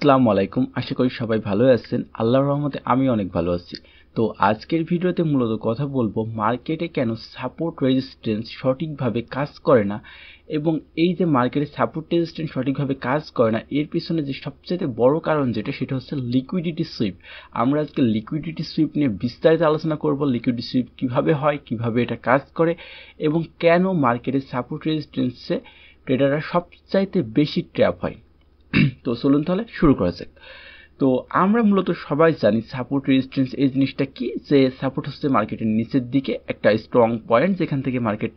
আসসালামু আলাইকুম। আশা করি সবাই ভালো আছেন। আল্লাহর রহমতে আমি অনেক ভালো আছি। তো আজকের ভিডিওতে মূলত কথা বলবো মার্কেটে কেন সাপোর্ট রেজিস্ট্যান্স সঠিকভাবে কাজ করে না, এবং এই যে মার্কেটে সাপোর্ট রেজিস্ট্যান্স সঠিকভাবে কাজ করে না এর পিছনে যে সবচেয়ে বড় কারণ সেটা হচ্ছে লিকুইডিটি সুইপ। আমরা আজকে লিকুইডিটি সুইপ নিয়ে বিস্তারিত আলোচনা করব। লিকুইডিটি সুইপ কিভাবে হয়, কিভাবে এটা কাজ করে, এবং কেন মার্কেটে সাপোর্ট রেজিস্ট্যান্সে ট্রেডাররা সবচাইতে বেশি ট্র্যাপ হয়। তো চলুন তাহলে শুরু করা যাক। তো আমরা মূলত সবাই জানি সাপোর্ট রেজিস্ট্যান্স এই জিনিসটা কি, যে সাপোর্ট হচ্ছে মার্কেটের নিচের দিকে একটা স্ট্রং পয়েন্ট যেখান থেকে মার্কেট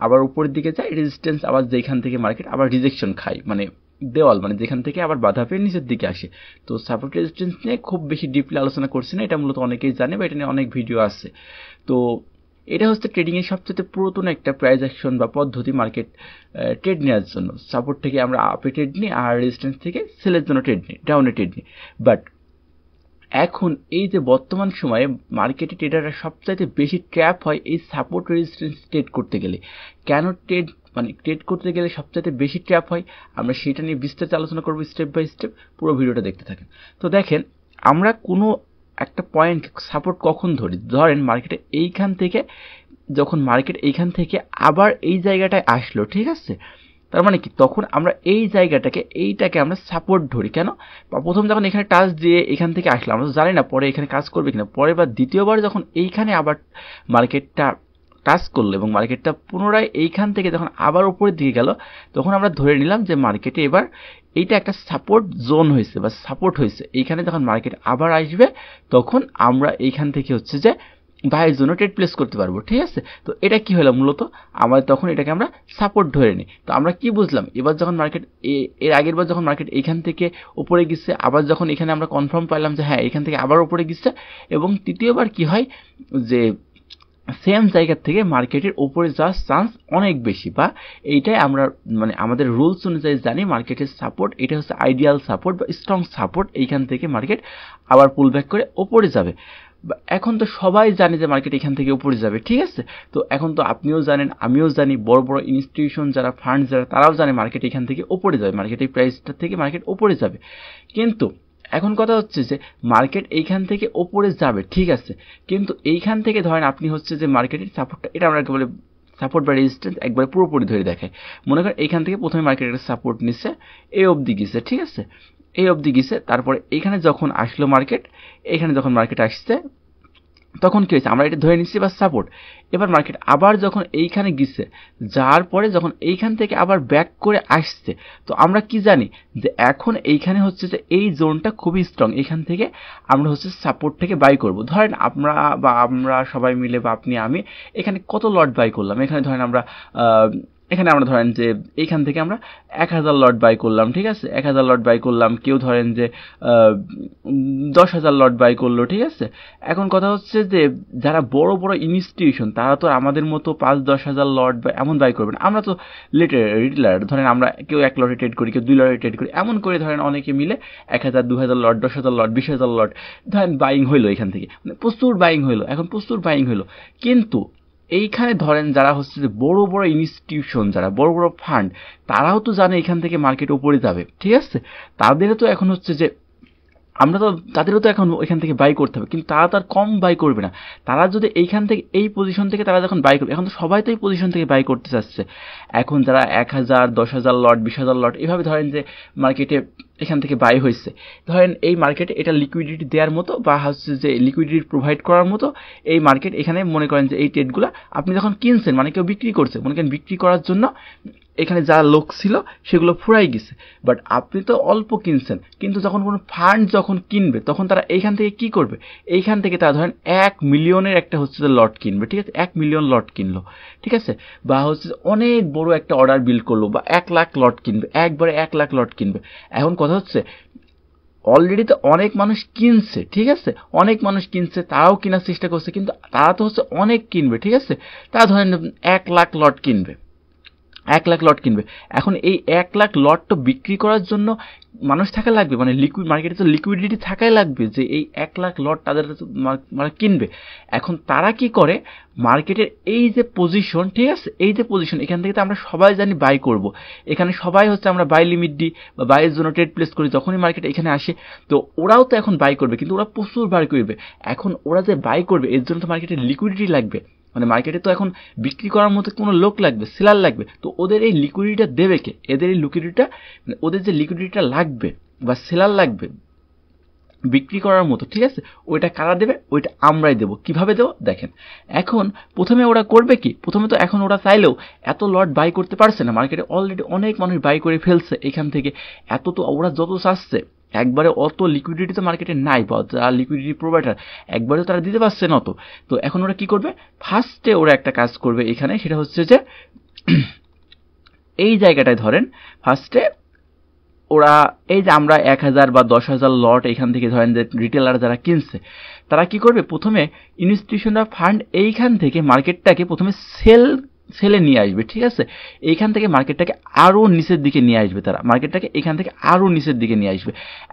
আবার উপরের দিকে যায়, রেজিস্ট্যান্স আবার যেখান থেকে মার্কেট আবার রিজেকশন খায়, মানে দেওয়াল, মানে যেখান থেকে আবার বাধা পেয়ে নিচের দিকে আসে। তো সাপোর্ট রেজিস্ট্যান্স নিয়ে খুব বেশি ডিপলি আলোচনা করছি না, এটা মূলত অনেকেই জানে বা এটা নিয়ে অনেক ভিডিও আছে। তো এটা হচ্ছে ট্রেডিং এর সবচেয়ে পুরাতন একটা প্রাইস অ্যাকশন বা পদ্ধতি মার্কেট ট্রেড নেওয়ার জন্য। সাপোর্ট থেকে আমরা আপে ট্রেড নিই আর রেজিস্ট্যান্স থেকে সেলের জন্য ট্রেড নিই, ডাউনে ট্রেড নিই। বাট এখন এই যে বর্তমান সময়ে মার্কেটে ট্রেডাররা সবচাইতে বেশি ট্র্যাপ হয় এই সাপোর্ট রেজিস্ট্যান্স ট্রেড করতে গেলে। কেন ট্রেড করতে গেলে সবচাইতে বেশি ট্র্যাপ হয়, আমরা সেটা নিয়ে বিস্তারিত আলোচনা করবো স্টেপ বাই স্টেপ। পুরো ভিডিওটা দেখতে থাকেন। তো দেখেন, আমরা কোনো একটা পয়েন্ট সাপোর্ট কখন ধরি, ধরেন মার্কেটে এইখান থেকে, যখন মার্কেট এইখান থেকে আবার এই জায়গাটায় আসলো, ঠিক আছে, তার মানে কি তখন আমরা এই এইটাকে আমরা সাপোর্ট ধরি। কেন? প্রথম যখন এখানে টাচ দিয়ে এখান থেকে আসলাম, আমরা তো জানি না পরে এখানে কাজ করবে কিনা। পরে বা দ্বিতীয়বার যখন এইখানে আবার মার্কেটটা টাচ করলো এবং মার্কেটটা পুনরায় এইখান থেকে যখন আবার উপরের দিকে গেল, তখন আমরা ধরে নিলাম যে মার্কেটে এবার এইটা একটা সাপোর্ট জোন হয়েছে বা সাপোর্ট হয়েছে। এইখানে যখন মার্কেট আবার আসবে তখন আমরা এইখান থেকে হচ্ছে যে বাইরের জন্য ট্রেড প্লেস করতে পারবো, ঠিক আছে। তো এটা কি হলো, মূলত আমাদের তখন এটাকে আমরা সাপোর্ট ধরে নিই। তো আমরা কি বুঝলাম, এবার যখন মার্কেট এর আগের বার যখন মার্কেট এইখান থেকে উপরে গেছে, আবার যখন এখানে আমরা কনফার্ম পাইলাম যে হ্যাঁ এখান থেকে আবার উপরে গেছে, এবং তৃতীয়বার কি হয় যে সেম জায়গা থেকে মার্কেটের উপরে যাওয়ার চান্স অনেক বেশি, বা এইটাই আমরা মানে আমাদের রুলস অনুযায়ী জানি মার্কেটের সাপোর্ট এটা হচ্ছে আইডিয়াল সাপোর্ট বা স্ট্রং সাপোর্ট। এইখান থেকে মার্কেট আবার পুল ব্যাক করে উপরে যাবে। এখন তো সবাই জানে যে মার্কেট এখান থেকে উপরে যাবে, ঠিক আছে। তো এখন তো আপনিও জানেন, আমিও জানি, বড় বড় ইনস্টিটিউশন যারা, ফান্ড যারা, তারাও জানে মার্কেট এখান থেকে উপরে যাবে, মার্কেটের প্রাইসটা থেকে মার্কেট উপরে যাবে। কিন্তু এখন কথা হচ্ছে যে মার্কেট এইখান থেকে উপরে যাবে, ঠিক আছে, কিন্তু এইখান থেকে ধরেন আপনি হচ্ছে যে মার্কেটের সাপোর্টটা, এটা আমরা একেবারে সাপোর্ট বা রেজিস্ট্যান্স একবারে পুরোপুরি ধরে দেখায়। মনে করেন এইখান থেকে প্রথমে মার্কেটের সাপোর্ট নিচ্ছে, এই অবধি গেছে, ঠিক আছে, এই অবধি গেছে। তারপরে এইখানে যখন আসলো মার্কেট, এইখানে যখন মার্কেট আসছে তখন কি হয়েছে, আমরা এটা ধরে নিচ্ছি বা সাপোর্ট। এবার মার্কেট আবার যখন এইখানে গেছে, যাওয়ার পরে যখন এইখান থেকে আবার ব্যাক করে আসছে, তো আমরা কি জানি যে এখন এইখানে হচ্ছে যে এই জোনটা খুবই স্ট্রং, এখান থেকে আমরা হচ্ছে সাপোর্ট থেকে বাই করব। ধরেন আমরা সবাই মিলে বা আপনি আমি এখানে কত লট বাই করলাম, এখানে আমরা ধরেন যে এইখান থেকে আমরা 1000 লট বাই করলাম, ঠিক আছে, 1000 লট বাই করলাম। কেউ ধরেন যে 10,000 লট বাই করলো, ঠিক আছে। এখন কথা হচ্ছে যে যারা বড় বড় ইনস্টিটিউশন তারা তো আমাদের মতো 5-10,000 লট বা এমন বাই করবেন। আমরা তো রিটেলার, ধরেন আমরা কেউ 1 লটে ট্রেড করি, কেউ 2 লটে ট্রেড করি, এমন করে ধরেন অনেকে মিলে 1000, 2000 লট, 10,000 লট, 20,000 লট ধরেন বাইং হইলো এখান থেকে, মানে প্রচুর বাইং হইলো, এখন প্রচুর বাইং হইলো। কিন্তু এইখানে ধরেন যারা হচ্ছে যে বড় বড় ইনস্টিটিউশন, যারা বড় বড় ফান্ড, তারাও তো জানে এখান থেকে মার্কেট উপরে যাবে, ঠিক আছে। তাদেরও তো এখন হচ্ছে যে তাদেরও তো এখন ওইখান থেকে বাই করতে হবে, কিন্তু তারা তো আর কম বাই করবে না। তারা যদি এইখান থেকে এই পজিশন থেকে তারা যখন বাই করবে, এখন তো সবাই তো এই পজিশন থেকে বাই করতে চাচ্ছে। এখন যারা 1000, 10,000 লট, 20,000 লট এভাবে ধরেন যে মার্কেটে এখান থেকে বাই হয়েছে, ধরেন এই মার্কেটে এটা লিকুইডিটি দেওয়ার মতো বা হচ্ছে যে লিকুইডিটি প্রোভাইড করার মতো এই মার্কেট। এখানে মনে করেন যে এই ট্রেডগুলো আপনি যখন কিনছেন, মানে কেউ বিক্রি করছে, মনে করেন বিক্রি করার জন্য এখানে যা লোক ছিল সেগুলো ফুরাই গেছে, বাট আপনি তো অল্প কিনছেন। কিন্তু যখন কোনো ফান্ড যখন কিনবে তখন তারা এইখান থেকে কি করবে, এইখান থেকে তারা ধরেন 1 মিলিয়নের একটা হচ্ছে যে লট কিনবে, ঠিক আছে, 1 মিলিয়ন লট কিনলো, ঠিক আছে, বা হচ্ছে অনেক বড় একটা অর্ডার বিল্ড করলো, বা 1 লাখ লট কিনবে, একবারে 1 লাখ লট কিনবে। এখন কথা হচ্ছে অলরেডি তো অনেক মানুষ কিনছে, ঠিক আছে, অনেক মানুষ কিনছে, তারাও কেনার চেষ্টা করছে, কিন্তু তারা তো হচ্ছে অনেক কিনবে, ঠিক আছে, তারা ধরেন 1 লাখ লট কিনবে। 1 লাখ লট কিনবে। এখন এই 1 লাখ লটটা বিক্রি করার জন্য মানুষ থাকা লাগবে, মানে মার্কেটে তো লিকুইডিটি থাকাই লাগবে যে এই 1 লাখ লট তাদের মানে কিনবে। এখন তারা কি করে, মার্কেটের এই যে পজিশন, ঠিক আছে, এই যে পজিশন, এখান থেকে তো আমরা সবাই জানি বাই করব, এখানে সবাই হচ্ছে আমরা বাই লিমিট দিই বা বাইয়ের জন্য ট্রেড প্লেস করি, যখনই মার্কেট এখানে আসে তো ওরাও তো এখন বাই করবে, কিন্তু ওরা প্রচুর বাই করবে। এখন ওরা যে বাই করবে এর জন্য তো মার্কেটের লিকুইডিটি লাগবে, মানে মার্কেটে তো এখন বিক্রি করার মতো কোনো লোক লাগবে, সেলার লাগবে। তো ওদের এই লিকুইডিটিটা দেবে কে? এদের এই লিকুইডিটিটা, ওদের যে লিকুইডিটিটা লাগবে বা সেলার লাগবে বিক্রি করার মতো, ঠিক আছে, ওইটা কারা দেবে? ওইটা আমরাই দেবো। কিভাবে দেবো দেখেন। এখন প্রথমে ওরা করবে কি, প্রথমে তো এখন ওরা চাইলেও এত লট বাই করতে পারছে না, মার্কেটে অলরেডি অনেক মানুষ বাই করে ফেলছে এখান থেকে। এত তো ওরা যত চাচ্ছে একবারে অত লিকুইডিটি তো মার্কেটে নাই, বা যারা লিকুইডিটি প্রোভাইডার একবারে তারা দিতে পারছে না। তো এখন ওরা কি করবে, ফার্স্টে ওরা একটা কাজ করবে এখানে, সেটা হচ্ছে যে এই জায়গাটায় ধরেন ফার্স্টে ওরা এই যে আমরা 1000 বা 10,000 লট এখান থেকে ধরেন যে রিটেলার যারা কিনছে তারা কি করবে, প্রথমে ইনস্টিটিউশনাল ফান্ড এইখান থেকে মার্কেটটাকে প্রথমে সেলে নিয়ে আসবে, ঠিক আছে, এইখান থেকে মার্কেটটাকে আরো নিচের দিকে নিয়ে আসবে, তারা মার্কেটটাকে এখান থেকে আরো নিচের দিকে নিয়ে আসবে।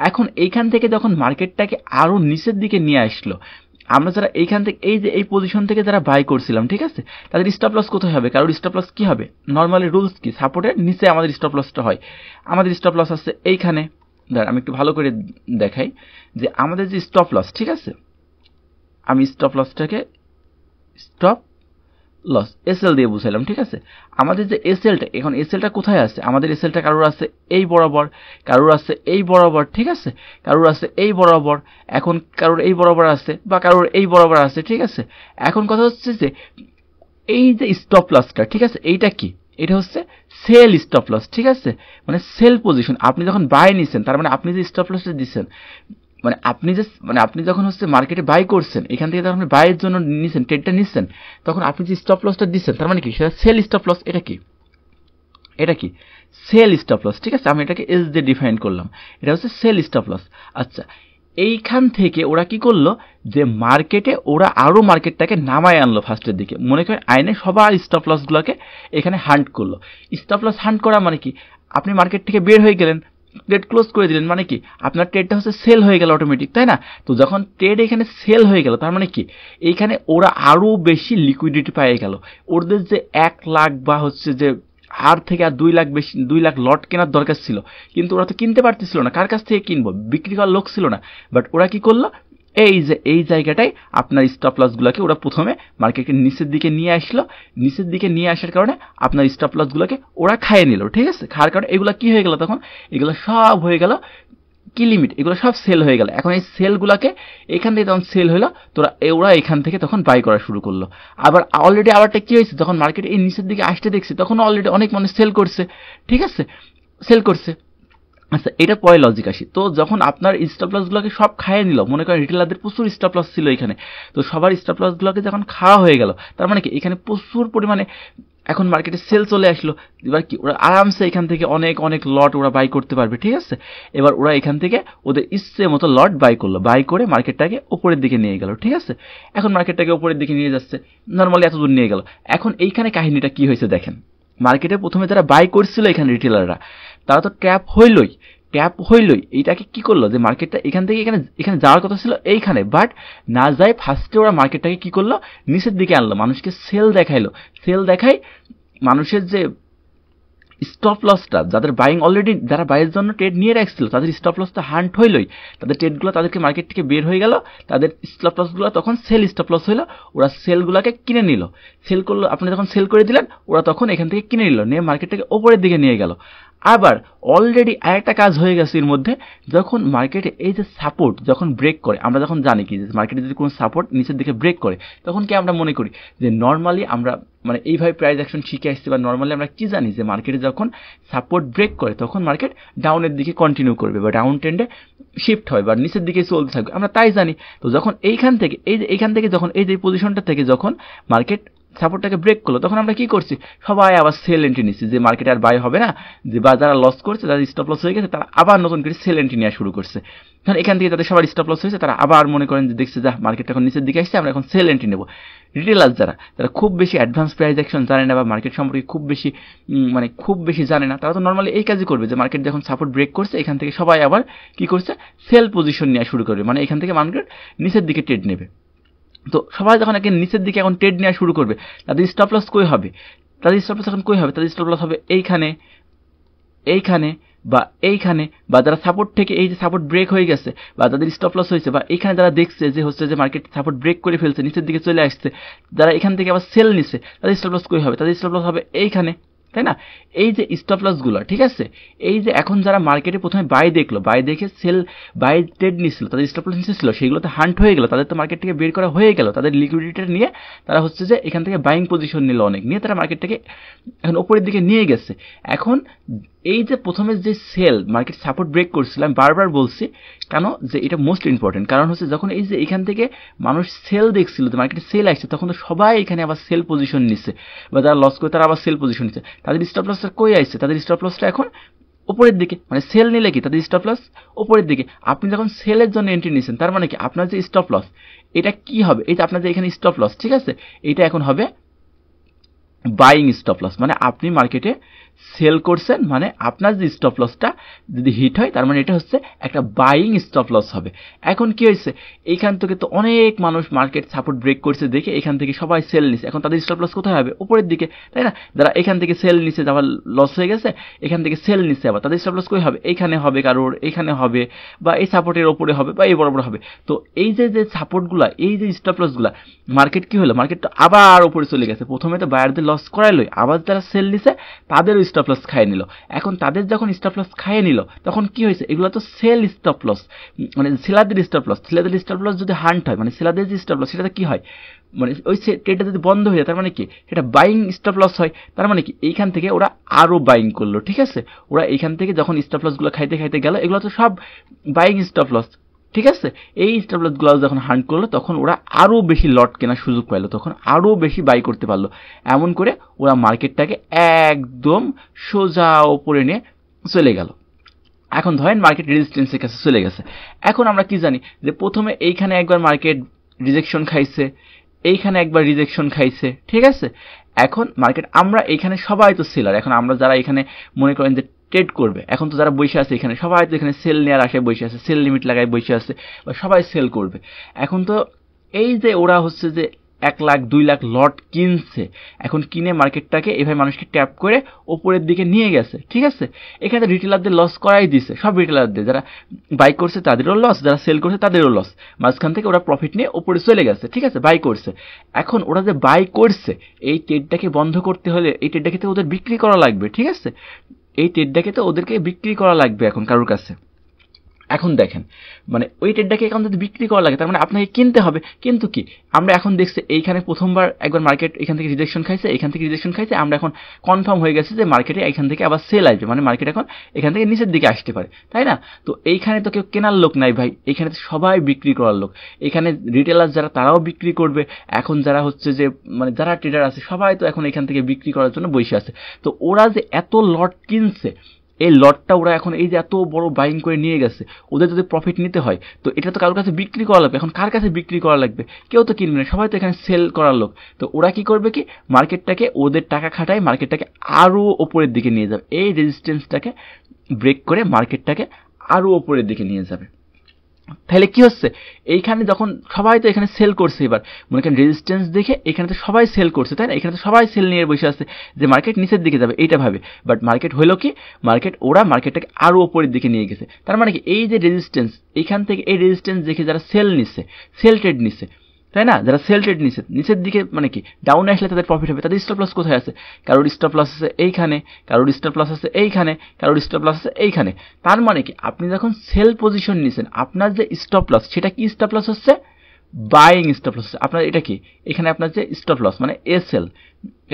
এখন এইখান থেকে যখন মার্কেটটাকে আরো নিচের দিকে নিয়ে আসলো, আমরা যারা এইখান থেকে এই যে এই পজিশন থেকে যারা বাই করছিলাম, ঠিক আছে, তাদের স্টপ লস কোথায় হবে? কারোর স্টপ লস কি হবে? নর্মালি রুলস কি, সাপোর্টের নিচে আমাদের স্টপ লসটা হয়। আমাদের স্টপ লস আছে এইখানে, আমি একটু ভালো করে দেখাই যে আমাদের যে স্টপ লস, ঠিক আছে, আমি স্টপ লসটাকে স্টপ লস এসএল দিয়ে বুঝাইলাম, ঠিক আছে। আমাদের যে এসএলটা, এখন এসএলটা কোথায় আছে? আমাদের এসএলটা কারোর আছে এই বরাবর, কারোর আছে এই বরাবর, ঠিক আছে, কারোর আছে এই বরাবর, এখন কারোর এই বরাবর আছে বা কারোর এই বরাবর আছে, ঠিক আছে। এখন কথা হচ্ছে যে এই যে স্টপ লসটা, ঠিক আছে, এইটা কি? এটা হচ্ছে সেল স্টপ লস, ঠিক আছে, মানে সেল পজিশন। আপনি যখন বাই নিছেন, তার মানে আপনি যে স্টপ লসটা দিচ্ছেন, মানে আপনি যখন হচ্ছে মার্কেটে বাই করছেন, এখান থেকে যখন আপনি বাইয়ের জন্য নিছেন, ট্রেডটা নিচ্ছেন, তখন আপনি যে স্টপ লসটা দিচ্ছেন তার মানে কি? সেটা সেল স্টপ লস। এটা কি? এটা কি? সেল স্টপ লস, ঠিক আছে। আমি এটাকে এস দিয়ে ডিফাইন করলাম, এটা হচ্ছে সেল স্টপ লস। আচ্ছা, এইখান থেকে ওরা কি করলো, যে মার্কেটে ওরা আরো মার্কেটটাকে নামায় আনলো ফার্স্টের দিকে। মনে করেন আইনে সবার স্টপ লস গুলোকে এখানে হান্ট করলো। স্টপ লস হান্ট করা মানে কি? আপনি মার্কেট থেকে বের হয়ে গেলেন, ট্রেড ক্লোজ করে দিলেন, মানে কি আপনার ট্রেডটা হচ্ছে সেল হয়ে গেল অটোমেটিক, তাই না? তো যখন ট্রেড এখানে সেল হয়ে গেল, তার মানে কি এইখানে ওরা আরো বেশি লিকুইডিটি পেয়ে গেল। ওদের যে 1 লাখ বা হচ্ছে যে আর থেকে আর 2 লাখ বেশি, 2 লাখ লট কেনার দরকার ছিল, কিন্তু ওরা তো কিনতে পারতেছিল না। কার কাছ থেকে কিনবো? বিক্রি করার লোক ছিল না। বাট ওরা কি করলো, এই যে এই জায়গাটায় আপনার স্টপ লস গুলোকে ওরা প্রথমে মার্কেটের নিচের দিকে নিয়ে আসলো। নিচের দিকে নিয়ে আসার কারণে আপনার স্টপ লস গুলোকে ওরা খাইয়ে নিল, ঠিক আছে। খাওয়ার কারণে এগুলো কি হয়ে গেল, তখন এগুলো সব হয়ে গেল কি লিমিট, এগুলো সব সেল হয়ে গেল। এখন এই সেলগুলোকে এখান থেকে যখন সেল হলো, ওরা এখান থেকে তখন বাই করা শুরু করলো। আবার অলরেডি আবারটা কি হয়েছে, যখন মার্কেট এই নিচের দিকে আসতে দেখছে, তখন অলরেডি অনেক মানুষ সেল করছে, ঠিক আছে, সেল করছে। আচ্ছা, এটা পরে লজিক আসি। তো যখন আপনার স্টপ লস গুলোকে সব খাইয়ে নিল, মনে করেন রিটেলারদের প্রচুর স্টপ লস ছিল এখানে, তো সবার স্টপ লস গুলোকে যখন খাওয়া হয়ে গেল, তার মানে কি এখানে প্রচুর পরিমাণে এখন মার্কেটে সেল চলে আসলো। এবার কি ওরা আরামসে এখান থেকে অনেক অনেক লট ওরা বাই করতে পারবে, ঠিক আছে। এবার ওরা এখান থেকে ওদের ইচ্ছে মতো লট বাই করলো, বাই করে মার্কেটটাকে উপরের দিকে নিয়ে গেল, ঠিক আছে। এখন মার্কেটটাকে উপরের দিকে নিয়ে যাচ্ছে, নর্মালি এত দূর নিয়ে গেল। এখন এইখানে কাহিনীটা কি হয়েছে দেখেন, মার্কেটে প্রথমে যারা বাই করছিল এখানে রিটেলাররা, তারা তো ট্র্যাপ হইলই। এইটাকে কি করলো, যে মার্কেটটা এখান থেকে এখানে যাওয়ার কথা ছিল এইখানে, বাট না যায় ফার্স্টে ওরা মার্কেটটাকে কি করলো, নিচের দিকে আনলো, মানুষকে সেল দেখাইলো। সেল দেখাই মানুষের যে স্টপ লসটা, যাদের বাইং অলরেডি, যারা বাইয়ের জন্য ট্রেড নিয়ে রাখছিল, তাদের স্টপ লসটা হান্ট হইলই, তাদের ট্রেডগুলো তাদেরকে মার্কেট থেকে বের হয়ে গেল, তাদের স্টপ লসগুলো তখন সেল স্টপ লস হইলো, ওরা সেলগুলোকে কিনে নিল। সেল করলো, আপনি যখন সেল করে দিলেন, ওরা তখন এখান থেকে কিনে নিল, নিয়ে মার্কেটটাকে ওপরের দিকে নিয়ে গেল। আবার অলরেডি আরেকটা কাজ হয়ে গেছে এর মধ্যে, যখন মার্কেটে এই যে সাপোর্ট যখন ব্রেক করে, আমরা যখন জানি কি যে মার্কেটে যদি কোনো সাপোর্ট নিচের দিকে ব্রেক করে, তখন কি আমরা মনে করি যে নর্মালি আমরা মানে এইভাবে প্রাইস অ্যাকশন শিখে আসছি, বা নর্মালি আমরা কি জানি যে মার্কেটে যখন সাপোর্ট ব্রেক করে তখন মার্কেট ডাউনের দিকে কন্টিনিউ করবে বা ডাউন ট্রেন্ডে শিফট হয় বা নিচের দিকে চলতে থাকবে, আমরা তাই জানি। তো যখন এইখান থেকে যখন এই যে পজিশনটা থেকে যখন মার্কেট সাপোর্টটাকে ব্রেক করলো, তখন আমরা কি করছি, সবাই আবার সেল এন্ট্রি নিচ্ছি, যে মার্কেট আর বাই হবে না, যে বা যারা লস করছে, যারা স্টপ লস হয়ে গেছে, তারা আবার নতুন করে সেল এন্ট্রি নেওয়া শুরু করছে। তখন এখান থেকে তাদের সবার স্টপ লস হয়েছে, তারা আবার মনে করেন যে দেখছে যে মার্কেট এখন নিচের দিকে আসছে, আমরা এখন সেল এন্ট্রি নেবো। রিটেলার যারা খুব বেশি অ্যাডভান্স প্রাইস অ্যাকশন জানে না বা মার্কেট সম্পর্কে খুব বেশি জানে না, তারা তো নর্মালি এই কাজই করবে, যে মার্কেট যখন সাপোর্ট ব্রেক করছে এখান থেকে সবাই আবার কি করছে, সেল পজিশন নেওয়া শুরু করবে, মানে এখান থেকে মার্কেট নিচের দিকে ট্রেড নেবে। তো সবাই যখন নিচের দিকে এখন ট্রেড নেওয়া শুরু করবে, তাদের স্টপ লস কই হবে, তাদের স্টপ লস এখন কই হবে, তাদের স্টপ লস হবে এইখানে, বা এইখানে, বা যারা সাপোর্ট থেকে এই যে সাপোর্ট ব্রেক হয়ে গেছে বা তাদের স্টপ লস হয়েছে, বা এইখানে যারা দেখছে যে হচ্ছে যে মার্কেট সাপোর্ট ব্রেক করে ফেলছে, নিচের দিকে চলে আসছে, যারা এখান থেকে আবার সেল নিছে, তাদের স্টপ লস কই হবে, তাদের স্টপ লস হবে এইখানে, তাই না? এই যে স্টপ লসগুলো, ঠিক আছে, এই যে এখন যারা মার্কেটে প্রথমে বাই দেখলো, বাই দেখে বাই ট্রেড নিছিল, তাদের স্টপ লস নিচে ছিল, সেগুলোতে হান্ট হয়ে গেল, তাদের তো মার্কেট থেকে বের করা হয়ে গেল, তাদের লিকুইডিটি নিয়ে তারা হচ্ছে যে এখান থেকে বাইং পজিশন নিল অনেক, নিয়ে তারা মার্কেটটাকে এখন উপরের দিকে নিয়ে গেছে। এখন এই যে প্রথমে যে সেল মার্কেট সাপোর্ট ব্রেক করছিলাম, বারবার বলছি কেন যে এটা মোস্ট ইম্পর্টেন্ট, কারণ হচ্ছে যখন এই যে এখান থেকে মানুষ সেল দেখছিল, যে মার্কেটে সেল আসছে, তখন তো সবাই এখানে আবার সেল পজিশন নিচ্ছে, বা যারা লস করে তারা আবার সেল পজিশন নিচ্ছে, তাদের স্টপ লসটা কই আসছে, তাদের স্টপ লসটা এখন উপরের দিকে, মানে সেল নিলে কি তাদের স্টপ লস উপরের দিকে। আপনি যখন সেলের জন্য এন্ট্রি নিয়েছেন, তার মানে কি আপনার যে স্টপ লস এটা কি হবে, এই যে আপনার যে এখানে স্টপ লস, ঠিক আছে, এটা এখন হবে বাইং স্টপ লস, মানে আপনি মার্কেটে সেল করছেন, মানে আপনার যে স্টপ লসটা যদি হিট হয়, তার মানে এটা হচ্ছে একটা বাইং স্টপ লস হবে। এখন কি হয়েছে, এইখান থেকে তো অনেক মানুষ মার্কেট সাপোর্ট ব্রেক করছে দেখে এখান থেকে সবাই সেল নিছে, এখন তাদের স্টপ লস কোথায় হবে, উপরের দিকে, তাই না? যারা এখান থেকে সেল নিছে, আবার লস হয়ে গেছে, এখান থেকে সেল নিছে, আবার তাদের স্টপ লস কই হবে, এইখানে হবে, কারোর এখানে হবে, বা এই সাপোর্টের ওপরে হবে, বা এই বরাবর হবে। তো এই যে সাপোর্টগুলা, এই যে স্টপ লসগুলা, মার্কেট কি হলো, মার্কেট তো আবার উপরে চলে গেছে, প্রথমে তো বায়ারদের লস করাইলো, আবার যারা সেল নিছে তাদেরও স্টপ লস খাইয়ে নিল। এখন তাদের যখন স্টপ লস খাইয়ে নিল, তখন কি হয়েছে, এগুলো তো সেল স্টপ লস, মানে সেলারদের স্টপ লস, সেলারদের স্টপ লস যদি হান্ট হয়, মানে সেলারদের যে স্টপ লস, সেটা কি হয়, মানে ওই ট্রেডটা যদি বন্ধ হয়ে যায়, তার মানে কি সেটা বাইং স্টপ লস হয়, তার মানে কি এইখান থেকে ওরা আরো বাইং করলো, ঠিক আছে, ওরা এইখান থেকে যখন স্টপ লস গুলো খাইতে খাইতে গেল, এগুলো তো সব বাইং স্টপ লস, ঠিক আছে। এই স্টপ লস গুলো যখন হান্ট করলো, তখন ওরা আরো বেশি লট কেনার সুযোগ পাইলো, তখন আরো বেশি বাই করতে পারলো, এমন করে ওরা মার্কেটটাকে একদম সোজা উপরে নিয়ে চলে গেল। এখন ধরেন মার্কেট রেজিস্ট্যান্সের কাছে চলে গেছে, এখন আমরা কি জানি যে প্রথমে এইখানে একবার মার্কেট রিজেকশন খাইছে, এইখানে একবার রিজেকশন খাইছে, ঠিক আছে। এখন মার্কেট আমরা এইখানে সবাই তো সেলার, এখন আমরা যারা এখানে মনে করেন যে ট্রেড করবে, এখন তো যারা বসে আছে এখানে সবাই তো এখানে সেল নেওয়ার আশায় বসে আছে, সেল লিমিট লাগায় বসে আছে, বা সবাই সেল করবে। এখন তো এই যে ওরা হচ্ছে যে 1 লাখ 2 লাখ লট কিনছে, এখন কিনে মার্কেটটাকে এভাবে মানুষকে ট্যাপ করে ওপরের দিকে নিয়ে গেছে, ঠিক আছে। এখানে রিটেলারদের লস করাই দিছে, সব রিটেলারদের, যারা বাই করছে তাদেরও লস, যারা সেল করছে তাদেরও লস, মাঝখান থেকে ওরা প্রফিট নিয়ে ওপরে চলে গেছে, ঠিক আছে, বাই করছে। এখন ওরা যে বাই করছে, এই ট্রেডটাকে বন্ধ করতে হলে এই ট্রেডটাকে তো ওদের বিক্রি করা লাগবে, ঠিক আছে, এই ট্রেডটাকে তো ওদেরকে বিক্রি করা লাগবে এখন কারোর কাছে। এখন দেখেন, মানে ওই ট্রেডটাকে এখন যদি বিক্রি করা লাগে, তার মানে আপনাকে কিনতে হবে, কিন্তু কি আমরা এখন দেখছি এইখানে প্রথমবার একবার মার্কেট এখান থেকে রিজেকশন খাইছে, এখান থেকে রিজেকশন খাইছে, আমরা এখন কনফার্ম হয়ে গেছে যে মার্কেটে এখান থেকে আবার সেল আসবে, মানে মার্কেট এখন এখান থেকে নিচের দিকে আসতে পারে, তাই না? তো এইখানে তো কেউ কেনার লোক নাই ভাই, এখানে তো সবাই বিক্রি করার লোক, এখানে রিটেলার যারা তারাও বিক্রি করবে, এখন যারা হচ্ছে যে মানে যারা ট্রেডার আছে সবাই তো এখন এখান থেকে বিক্রি করার জন্য বসে আছে। তো ওরা যে এত লট কিনছে, এই লটটা ওরা এখন এই যে এত বড় বাইং করে নিয়ে গেছে, ওদের যদি প্রফিট নিতে হয়, তো এটা তো কারোর কাছে বিক্রি করা লাগবে। এখন কার কাছে বিক্রি করা লাগবে, কেউ তো কিনবে না, সবাই তো এখানে সেল করার লোক। তো ওরা কি করবে, কি মার্কেটটাকে ওদের টাকা খাটায় মার্কেটটাকে আরো উপরের দিকে নিয়ে যাবে, এই রেজিস্ট্যান্সটাকে ব্রেক করে মার্কেটটাকে আরো উপরের দিকে নিয়ে যাবে। তাহলে কি হচ্ছে, এইখানে যখন সবাই তো এখানে সেল করছে, এবার মনে করেন রেজিস্ট্যান্স দেখে এখানে তো সবাই সেল করছে, তাই না, এখানে তো সবাই সেল নিয়ে বসে আছে যে মার্কেট নিচের দিকে যাবে এইটা ভাবে, বাট মার্কেট হলো কি, ওরা মার্কেটটাকে আরো উপরের দিকে নিয়ে গেছে। তার মানে কি এই যে রেজিস্ট্যান্স, এইখান থেকে এই রেজিস্ট্যান্স দেখে যারা সেল নিচ্ছে, সেল ট্রেড নিচ্ছে, তাই না, যারা সেল ট্রেড নিচ্ছে নিচের দিকে, মানে কি ডাউনে আসলে তাদের প্রফিট হবে, তাদের স্টপ লস কোথায় আছে, কারোর স্টপ লস আছে এইখানে, কারোর স্টপ লস আছে এইখানে, কারোর স্টপ লস আছে এইখানে। তার মানে কি আপনি যখন সেল পজিশন নিছেন, আপনার যে স্টপ লস সেটা কি স্টপ লস হচ্ছে, বাইং স্টপ লস হচ্ছে আপনার, এটা কি এখানে আপনার যে স্টপ লস মানে এসএল,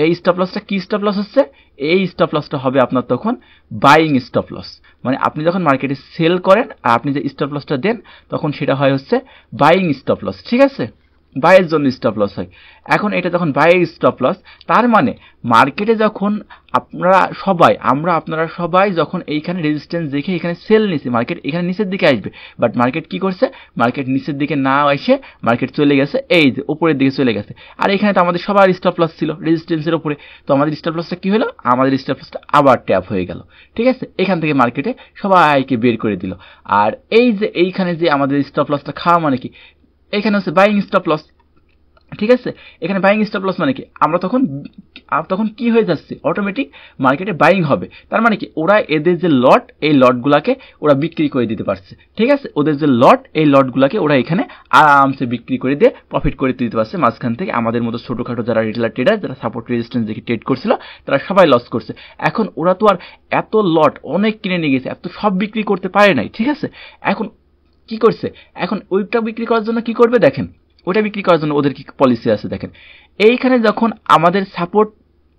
এই স্টপ লসটা কি স্টপ লস হচ্ছে, এই স্টপ লসটা হবে আপনার তখন বাইং স্টপ লস, মানে আপনি যখন মার্কেটে সেল করেন আর আপনি যে স্টপ লসটা দেন, তখন সেটা হয় হচ্ছে বাইং স্টপ লস, ঠিক আছে। বাইয়ের জন্য স্টপ লস হয়। এখন এটা যখন বাইয়ের স্টপ লস, তার মানে মার্কেটে যখন আপনারা সবাই যখন এইখানে রেজিস্ট্যান্স দেখে এখানে সেল নিছে, মার্কেট এখানে নিচের দিকে আসবে, বাট মার্কেট কি করছে, মার্কেট নিচের দিকে না এসে মার্কেট চলে গেছে এই যে উপরের দিকে চলে গেছে। আর এখানে তো আমাদের সবার স্টপ লস ছিল রেজিস্ট্যান্সের উপরে, তো আমাদের স্টপ লসটা কি হলো, আমাদের স্টপ লসটা আবার ট্যাপ হয়ে গেল। ঠিক আছে, এখান থেকে মার্কেটে সবাইকে বের করে দিল। আর এই যে এইখানে যে আমাদের স্টপ লসটা খাওয়া মানে কি, এখানে হচ্ছে বাইং স্টপ লস। ঠিক আছে, এখানে বাইং স্টপ লস মানে কি, আমরা তখন কি হয়ে যাচ্ছে, অটোমেটিক মার্কেটে বাইং হবে। তার মানে কি, ওরা এদের যে লট, এই লটগুলাকে ওরা বিক্রি করে দিতে পারছে। ঠিক আছে, ওদের যে লট, এই লটগুলাকে ওরা এখানে আরামসে বিক্রি করে দিয়ে প্রফিট করে দিতে পারছে। মাঝখান থেকে আমাদের মতো ছোটখাটো যারা রিটেলার ট্রেডার, যারা সাপোর্ট রেজিস্ট্যান্স দেখে ট্রেড করছিল, তারা সবাই লস করছে। এখন ওরা তো আর এত লট অনেক কিনে নিয়ে গেছে, এত সব বিক্রি করতে পারে নাই। ঠিক আছে, এখন কি করছে, এখন ওইটা বিক্রি করার জন্য কি করবে দেখেন, ওটা বিক্রি করার জন্য ওদের কি পলিসি আছে দেখেন। এইখানে যখন আমাদের সাপোর্ট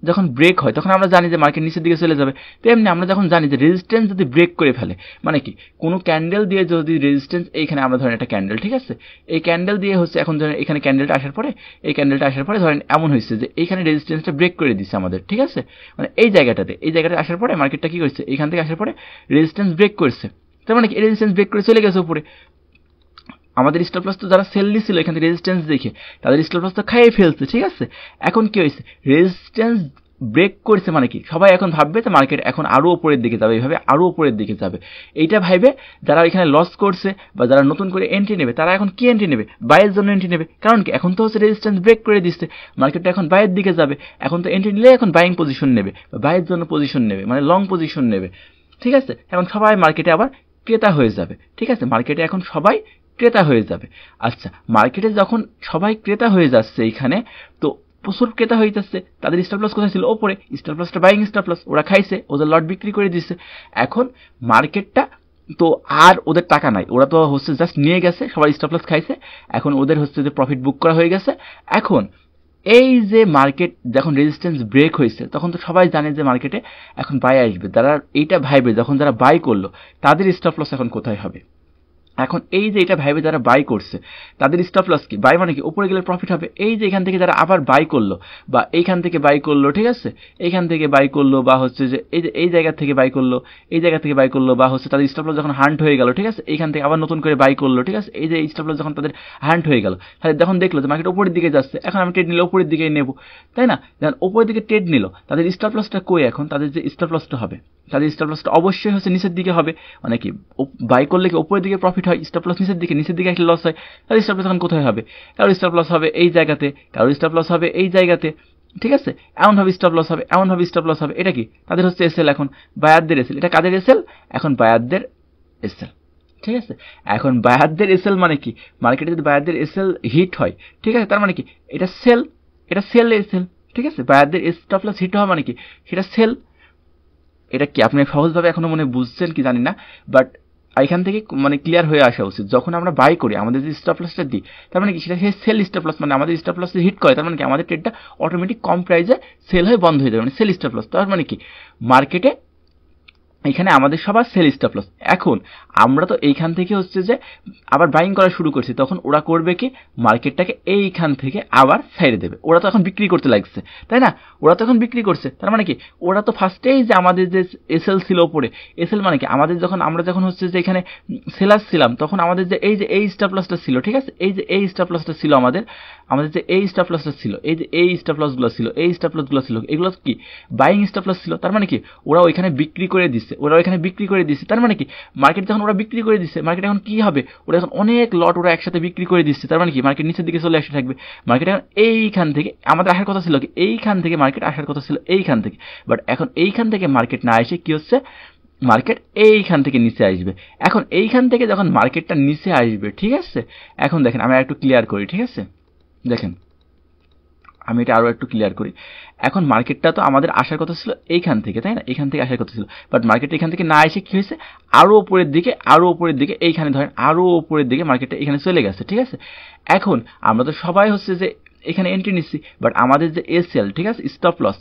যখন ব্রেক হয়, তখন আমরা জানি যে মার্কেট নিচের দিকে চলে যাবে। তেমনি আমরা যখন জানি যে রেজিস্ট্যান্স যদি ব্রেক করে ফেলে, মানে কি, কোনো ক্যান্ডেল দিয়ে যদি রেজিস্ট্যান্স, এইখানে আমরা ধরেন একটা ক্যান্ডেল, ঠিক আছে, এই ক্যান্ডেল দিয়ে হচ্ছে, এখন ধরেন এখানে ক্যান্ডেলটা আসার পরে, এই ক্যান্ডেলটা আসার পরে ধরেন এমন হয়েছে যে এইখানে রেজিস্ট্যান্সটা ব্রেক করে দিচ্ছে আমাদের। ঠিক আছে, মানে এই জায়গাটাতে আসার পরে মার্কেটটা কি করছে, এইখান থেকে আসার পরে রেজিস্ট্যান্স ব্রেক করছে। তার মানে কি, রেজিস্ট্যান্স ব্রেক করে চলে গেছে উপরে। আমাদের স্টপ লস তো যারা সেল দিছিল এখান থেকে রেজিস্ট্যান্স দেখে, তাদের স্টপ লস তো খাইয়ে ফেলছে। ঠিক আছে, এখন কি হয়েছে, রেজিস্ট্যান্স ব্রেক করছে মানে কি, সবাই এখন ভাববে যে মার্কেট এখন আরো উপরের দিকে যাবে, এইভাবে আরো উপরের দিকে যাবে। এইটা ভাইবে যারা এখানে লস করছে বা যারা নতুন করে এন্ট্রি নেবে, তারা এখন কি এন্ট্রি নেবে, বাইয়ের জন্য এন্ট্রি নেবে। কারণ কি, এখন তো হচ্ছে রেজিস্ট্যান্স ব্রেক করে দিচ্ছে, মার্কেটটা এখন বাইয়ের দিকে যাবে। এখন তো এন্ট্রি নিলে এখন বাইং পজিশন নেবে, বা বাইয়ের জন্য পজিশন নেবে, মানে লং পজিশন নেবে। ঠিক আছে, এখন সবাই মার্কেটে আবার ক্রেতা হয়ে যাবে। ঠিক আছে, মার্কেটে এখন সবাই ক্রেতা হয়ে যাবে। আচ্ছা, মার্কেটে যখন সবাই ক্রেতা হয়ে যাচ্ছে এইখানে, তো প্রচুর ক্রেতা হয়ে যাচ্ছে, তাদের স্টপ লস কোথায় ছিল, ওপরে। স্টপ লসটা বাইং স্টপ লস, ওরা খাইছে, ওদের লট বিক্রি করে দিচ্ছে। এখন মার্কেটটা তো আর ওদের টাকা নাই, ওরা তো হচ্ছে জাস্ট নিয়ে গেছে, সবাই স্টপ লস খাইছে, এখন ওদের হচ্ছে যে প্রফিট বুক করা হয়ে গেছে। এখন এই যে মার্কেট যখন রেজিস্ট্যান্স ব্রেক হয়েছে, তখন তো সবাই জানে যে মার্কেটে এখন বাই আসবে। তারা এইটা ভাইবে, যখন যারা বাই করলো তাদের স্টপ লস এখন কোথায় হবে। এখন এই যে এটা ভাইবে যারা বাই করছে, তাদের স্টপ লস কি, বাই মানে কি, উপরে গেলে প্রফিট হবে। এই যে এখান থেকে যারা আবার বাই করলো, বা এইখান থেকে বাই করলো, ঠিক আছে, এইখান থেকে বাই করলো, বা হচ্ছে যে এই জায়গা থেকে বাই করলো, এই জায়গা থেকে বাই করলো, বা হচ্ছে তাদের স্টপ লস যখন হান্ট হয়ে গেল, ঠিক আছে, এইখান থেকে আবার নতুন করে বাই করলো। ঠিক আছে, এই যে স্টপ লস যখন তাদের হান্ট হয়ে গেল, তাহলে যখন দেখলো যে মার্কেট উপরের দিকে যাচ্ছে, এখন আমি ট্রেড নিলে উপরের দিকেই নেবো, তাই না। যখন উপরের দিকে ট্রেড নিল, তাদের স্টপ লসটা কই, এখন তাদের যে স্টপ লসটা হবে, তাদের স্টপ লসটা অবশ্যই হচ্ছে নিচের দিকে হবে। মানে কি, বাই করলে কি উপরের দিকে প্রফিট হয়, স্টপ লস নিচের দিকে আসলে লস হয়। তাহলে স্টপ লস এখন কোথায় হবে, কারো স্টপ লস হবে এই জায়গাতে, কারো স্টপ লস হবে এই জায়গাতে। ঠিক আছে, এমনভাবে স্টপ লস হবে, এমনভাবে স্টপ লস হবে। এটা কি, তাদের হচ্ছে এসএল, এখন বায়ারদের এসএল। এটা কাদের এসএল, এখন বায়ারদের এসএল। ঠিক আছে, এখন বায়ারদের এসএল মানে কি, মার্কেটে যদি বায়ারদের এসএল হিট হয়, ঠিক আছে, তার মানে কি, এটা সেল, এটা সেল এসএল। ঠিক আছে, বায়ারদের স্টপ লস হিট হওয়া মানে কি, সেটা সেল। এটা কি আপনি সহজভাবে এখনো মনে বুঝছেন কি জানি না, বাট এখান থেকে মানে ক্লিয়ার হয়ে আসা উচিত। যখন আমরা বাই করি, আমাদের যে স্টপ লসটা দিই, তার মানে কি, সেটা সেল স্টপ লস, মানে আমাদের স্টপ লস হিট করে, তার মানে কি আমাদের ট্রেডটা অটোমেটিক কম প্রাইসে সেল হয়ে বন্ধ হয়ে যাবে, মানে সেল স্টপ লস। তার মানে কি, মার্কেটে এখানে আমাদের সবার সেল স্টপ লস। এখন আমরা তো এইখান থেকে হচ্ছে যে আবার বাইং করা শুরু করছি, তখন ওরা করবে কি, মার্কেটটাকে এইখান থেকে আবার সাইডে দেবে। ওরা তো এখন বিক্রি করতে লাগছে, তাই না, ওরা তো এখন বিক্রি করছে। তার মানে কি, ওরা তো ফার্স্টেই যে আমাদের যে এসএল ছিল ওপরে, এসএল মানে কি, আমাদের আমরা যখন হচ্ছে যে এখানে সেলার ছিলাম, তখন আমাদের যে এই স্টপ লসটা ছিল, ঠিক আছে, এই যে এই স্টপ লসটা ছিল আমাদের যে এই স্টপ লসটা ছিল, এই যে এই স্টপ লসগুলো ছিল, এই স্টপ লসগুলো ছিল, এগুলো কি বাইং স্টপ লস ছিল। তার মানে কি, ওরা ওইখানে বিক্রি করে দিচ্ছে, তার মানে কি, মার্কেট যখন ওরা বিক্রি করে দিচ্ছে, মার্কেট এখন কি হবে, ওরা এখন অনেক লট ওরা একসাথে বিক্রি করে দিচ্ছে। তার মানে কি, মার্কেট নিচের দিকে চলে আসতে থাকবে। মার্কেট এখন এইখান থেকে আমাদের আসার কথা ছিল কি, এইখান থেকে মার্কেট আসার কথা ছিল এইখান থেকে, বাট এখন এইখান থেকে মার্কেট না এসে কি হচ্ছে, মার্কেট এইখান থেকে নিচে আসবে। এখন এইখান থেকে যখন মার্কেটটা নিচে আসবে, ঠিক আছে, এখন দেখেন আমি একটু ক্লিয়ার করি। ঠিক আছে, দেখেন আমি এটা আরো একটু ক্লিয়ার করি। এখন মার্কেটটা তো আমাদের আসার কথা ছিল এইখান থেকে, তাই না, এখান থেকে আসার কথা ছিল, বাট মার্কেট এখান থেকে না এসে কি হয়েছে, আরো উপরের দিকে এইখানে ধরেন আরো উপরের দিকে মার্কেটটা এখানে চলে গেছে। ঠিক আছে, এখন আমরা তো সবাই হচ্ছে যে এখানে এন্ট্রি নিচ্ছি, বাট আমাদের যে এসএল, ঠিক আছে, স্টপ লস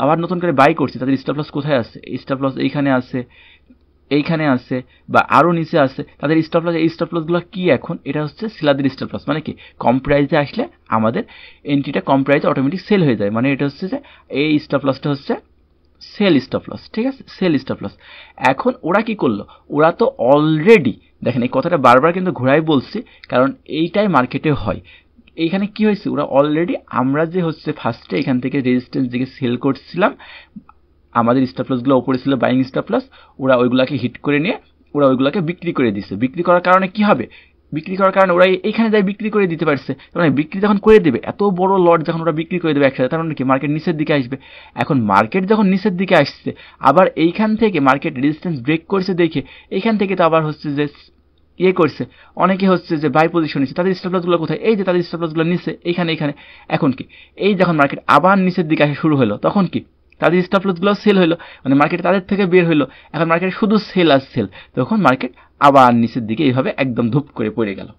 আবার নতুন করে বাই করছি, তাদের স্টপ লস কোথায় আছে, স্টপ লস এইখানে আছে, এইখানে আছে বা আরো নিচে আছে, তাদের স্টপ লস, এই স্টপ লসগুলো কি এখন, এটা হচ্ছে সেলারদের স্টপ লস। মানে কি, কম প্রাইসে আসলে আমাদের এন্ট্রিটা কম প্রাইসে অটোমেটিক সেল হয়ে যায়, মানে এটা হচ্ছে যে এই স্টপ লসটা হচ্ছে সেল স্টপ লস, ঠিক আছে, সেল স্টপ লস। এখন ওরা কি করলো, ওরা তো অলরেডি, দেখেন এই কথাটা বারবার কিন্তু ঘোরাই বলছি, কারণ এইটাই মার্কেটে হয়। এইখানে কি হয়েছে, ওরা অলরেডি, আমরা যে হচ্ছে ফার্স্টে এখান থেকে রেজিস্ট্যান্স দিকে সেল করছিলাম, আমাদের স্টপ লসগুলো উপরে ছিল বাইং স্টপ লস, ওরা ওইগুলাকে হিট করে নিয়ে ওরা ওইগুলাকে বিক্রি করে দিচ্ছে। বিক্রি করার কারণে কি হবে, বিক্রি করার কারণে ওরা এইখানে যাই বিক্রি করে দিতে পারছে। মানে বিক্রি যখন করে দেবে, এত বড় লট যখন ওরা বিক্রি করে দেবে একসাথে, তার মানে কি মার্কেট নিচের দিকে আসবে। এখন মার্কেট যখন নিচের দিকে আসছে, আবার এইখান থেকে মার্কেট রেজিস্ট্যান্স ব্রেক করছে দেখে এইখান থেকে তো আবার হচ্ছে যে ইয়ে করছে, অনেকে হচ্ছে যে বাই পজিশন নিচ্ছে, তাদের স্টপ লসগুলো কোথায়, এই যে তাদের স্টপ লসগুলো নিচ্ছে এইখানে এইখানে। এখন কি, এই যখন মার্কেট আবার নিচের দিকে আসা শুরু হলো, তখন কি তাদের স্টপ লসগুলো সেল হলো, মানে মার্কেট তাদের থেকে বের হলো। এখন মার্কেট শুধু সেল আর সেল, তখন মার্কেট আবার নিচের দিকে এইভাবে একদম ধূপ করে পড়ে গেল,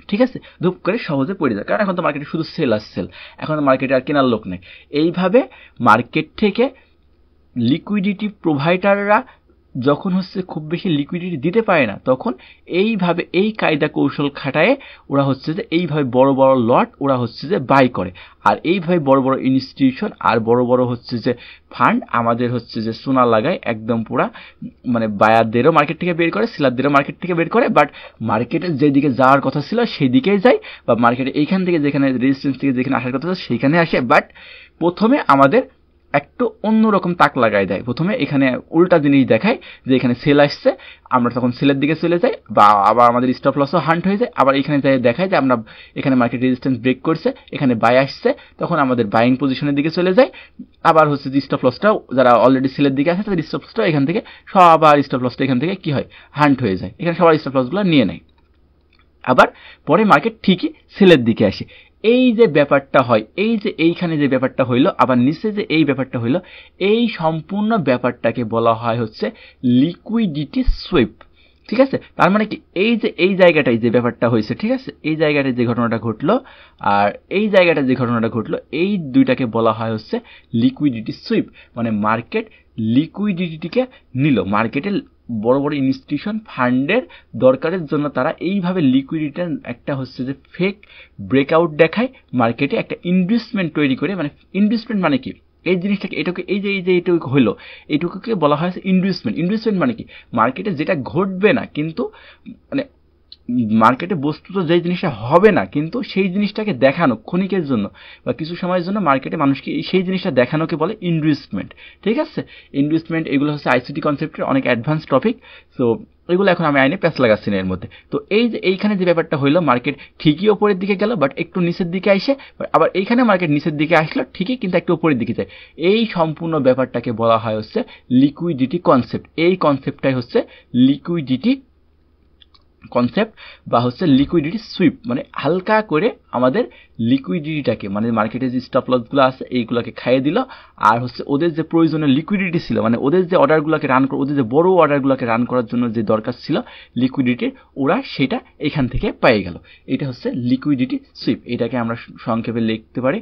ঠিক আছে, ধূপ করে সহজে পড়ে যায়, কারণ এখন তো মার্কেটে শুধু সেল আর সেল, এখন তো মার্কেটে আর কেনার লোক নেই। এইভাবে মার্কেট থেকে লিকুইডিটি প্রোভাইডাররা যখন হচ্ছে খুব বেশি লিকুইডিটি দিতে পারে না, তখন এইভাবে এই কায়দা কৌশল খাটায় ওরা হচ্ছে যে এইভাবে বড় বড় লট ওরা হচ্ছে যে বাই করে। আর এইভাবে বড় বড় ইনস্টিটিউশন আর বড় বড় হচ্ছে যে ফান্ড আমাদের হচ্ছে যে সোনা লাগায় একদম পুরা, মানে বায়ারদেরও মার্কেট থেকে বের করে, সেলারদেরও মার্কেট থেকে বের করে, বাট মার্কেটে যেদিকে যাওয়ার কথা ছিল সেই দিকেই যায়, বা মার্কেটে এইখান থেকে যেখানে রেজিস্ট্যান্স থেকে যেখানে আসার কথা ছিল সেইখানে আসে। বাট প্রথমে আমাদের একটু অন্যরকম তাক লাগাই দেয়, প্রথমে এখানে উল্টা জিনিস দেখায় যে এখানে সেল আসছে, আমরা তখন সেলের দিকে চলে যাই, বা আবার আমাদের স্টপ লসও হান্ট হয়ে যায়। আবার এখানে যাই দেখায় যে আমরা এখানে মার্কেট রেজিস্ট্যান্স ব্রেক করছে, এখানে বাই আসছে, তখন আমাদের বাইং পজিশনের দিকে চলে যায়। আবার হচ্ছে যে স্টপ লসটাও যারা অলরেডি সেলের দিকে আছে তাদের স্টপ লসটাও এখান থেকে সবার স্টপ লসটা এখান থেকে কি হয়, হান্ট হয়ে যায়, এখানে সবার স্টপ লসগুলো নিয়ে নেয়। আবার পরে মার্কেট ঠিকই সেলের দিকে আসে। এই যে ব্যাপারটা হয়, এই যে এইখানে যে ব্যাপারটা হইলো, আবার নিচে যে এই ব্যাপারটা হইলো, এই সম্পূর্ণ ব্যাপারটাকে বলা হয় হচ্ছে লিকুইডিটি সুইপ, ঠিক আছে। তার মানে কি, এই যে এই জায়গাটায় যে ব্যাপারটা হয়েছে, ঠিক আছে, এই জায়গাটায় যে ঘটনাটা ঘটলো আর এই জায়গাটায় যে ঘটনাটা ঘটলো, এই দুইটাকে বলা হয় হচ্ছে লিকুইডিটি সুইপ। মানে মার্কেট লিকুইডিটিকে নিল, মার্কেটের বড় বড় ইনস্টিটিউশন ফান্ডের দরকারের জন্য তারা এইভাবে লিকুইডিটির একটা হচ্ছে যে ফেক ব্রেকআউট দেখায়, মার্কেটে একটা ইনভেস্টমেন্ট তৈরি করে। মানে ইনভেস্টমেন্ট মানে কি, এই জিনিসটাকে এটাকে এই যে এইটুকু হলো, এইটুকুকে বলা হয় ইনভেস্টমেন্ট। ইনভেস্টমেন্ট মানে কি, মার্কেটে যেটা ঘটবে না কিন্তু, মানে মার্কেটে বস্তুত যে জিনিসটা হবে না কিন্তু সেই জিনিসটাকে দেখানো ক্ষণিকের জন্য বা কিছু সময়ের জন্য মার্কেটে মানুষকে সেই জিনিসটা দেখানোকে বলে ইনভেস্টমেন্ট, ঠিক আছে। ইনভেস্টমেন্ট এগুলো হচ্ছে আইসিটি কনসেপ্টের অনেক অ্যাডভান্স টপিক, সো এগুলো এখন আমি আইনে প্যাচ লাগাচ্ছি না এর মধ্যে। তো এই যে এইখানে যে ব্যাপারটা হইলো, মার্কেট ঠিকই ওপরের দিকে গেল বাট একটু নিচের দিকে আসে, আবার এইখানে মার্কেট নিচের দিকে আসলো ঠিকই কিন্তু একটু উপরের দিকে যায়। এই সম্পূর্ণ ব্যাপারটাকে বলা হয় হচ্ছে লিকুইডিটি কনসেপ্ট। এই কনসেপ্টটাই হচ্ছে লিকুইডিটি কনসেপ্ট বা হচ্ছে লিকুইডিটি সুইপ। মানে হালকা করে আমাদের লিকুইডিটিটাকে, মানে মার্কেটে যে স্টপ লসগুলো আছে এইগুলোকে খাইয়ে দিল, আর হচ্ছে ওদের যে প্রয়োজনীয় লিকুইডিটি ছিল, মানে ওদের যে অর্ডারগুলোকে রান করে, ওদের যে বড় অর্ডারগুলোকে রান করার জন্য যে দরকার ছিল লিকুইডিটির, ওরা সেটা এখান থেকে পেয়ে গেল। এটা হচ্ছে লিকুইডিটি সুইপ, এটাকে আমরা সংক্ষেপে লিখতে পারি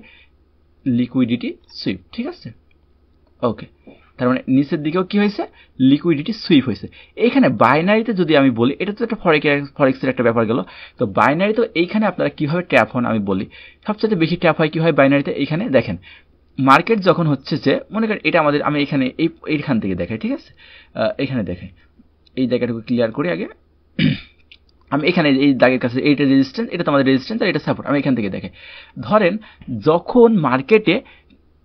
লিকুইডিটি সুইপ, ঠিক আছে। ওকে, তার মানে নিচের দিকেও কি হয়েছে, লিকুইডিটি সুইপ হয়েছে। এখানে বাইনারিতে যদি আমি বলি, এটা তো একটা ফরেক্সের একটা ব্যাপার গেল। তো বাইনারিতে এইখানে আপনারা কিভাবে ট্যাপ হন আমি বলি। সবচেয়ে বেশি ট্যাপ হয় কি হয় বাইনারিতে, এইখানে দেখেন মার্কেট যখন হচ্ছে যে, মনে করেন এটা আমাদের, আমি এখানে এইখান থেকে দেখাই, ঠিক আছে, এখানে দেখাই, এই জায়গাটুকু ক্লিয়ার করি আগে। আমি এখানে এই দাগের কাছে এইটা রেজিস্ট্যান্স, এটা তো আমাদের রেজিস্ট্যান্স আর এটা সাপোর্ট, আমি এখান থেকে দেখাই। ধরেন যখন মার্কেটে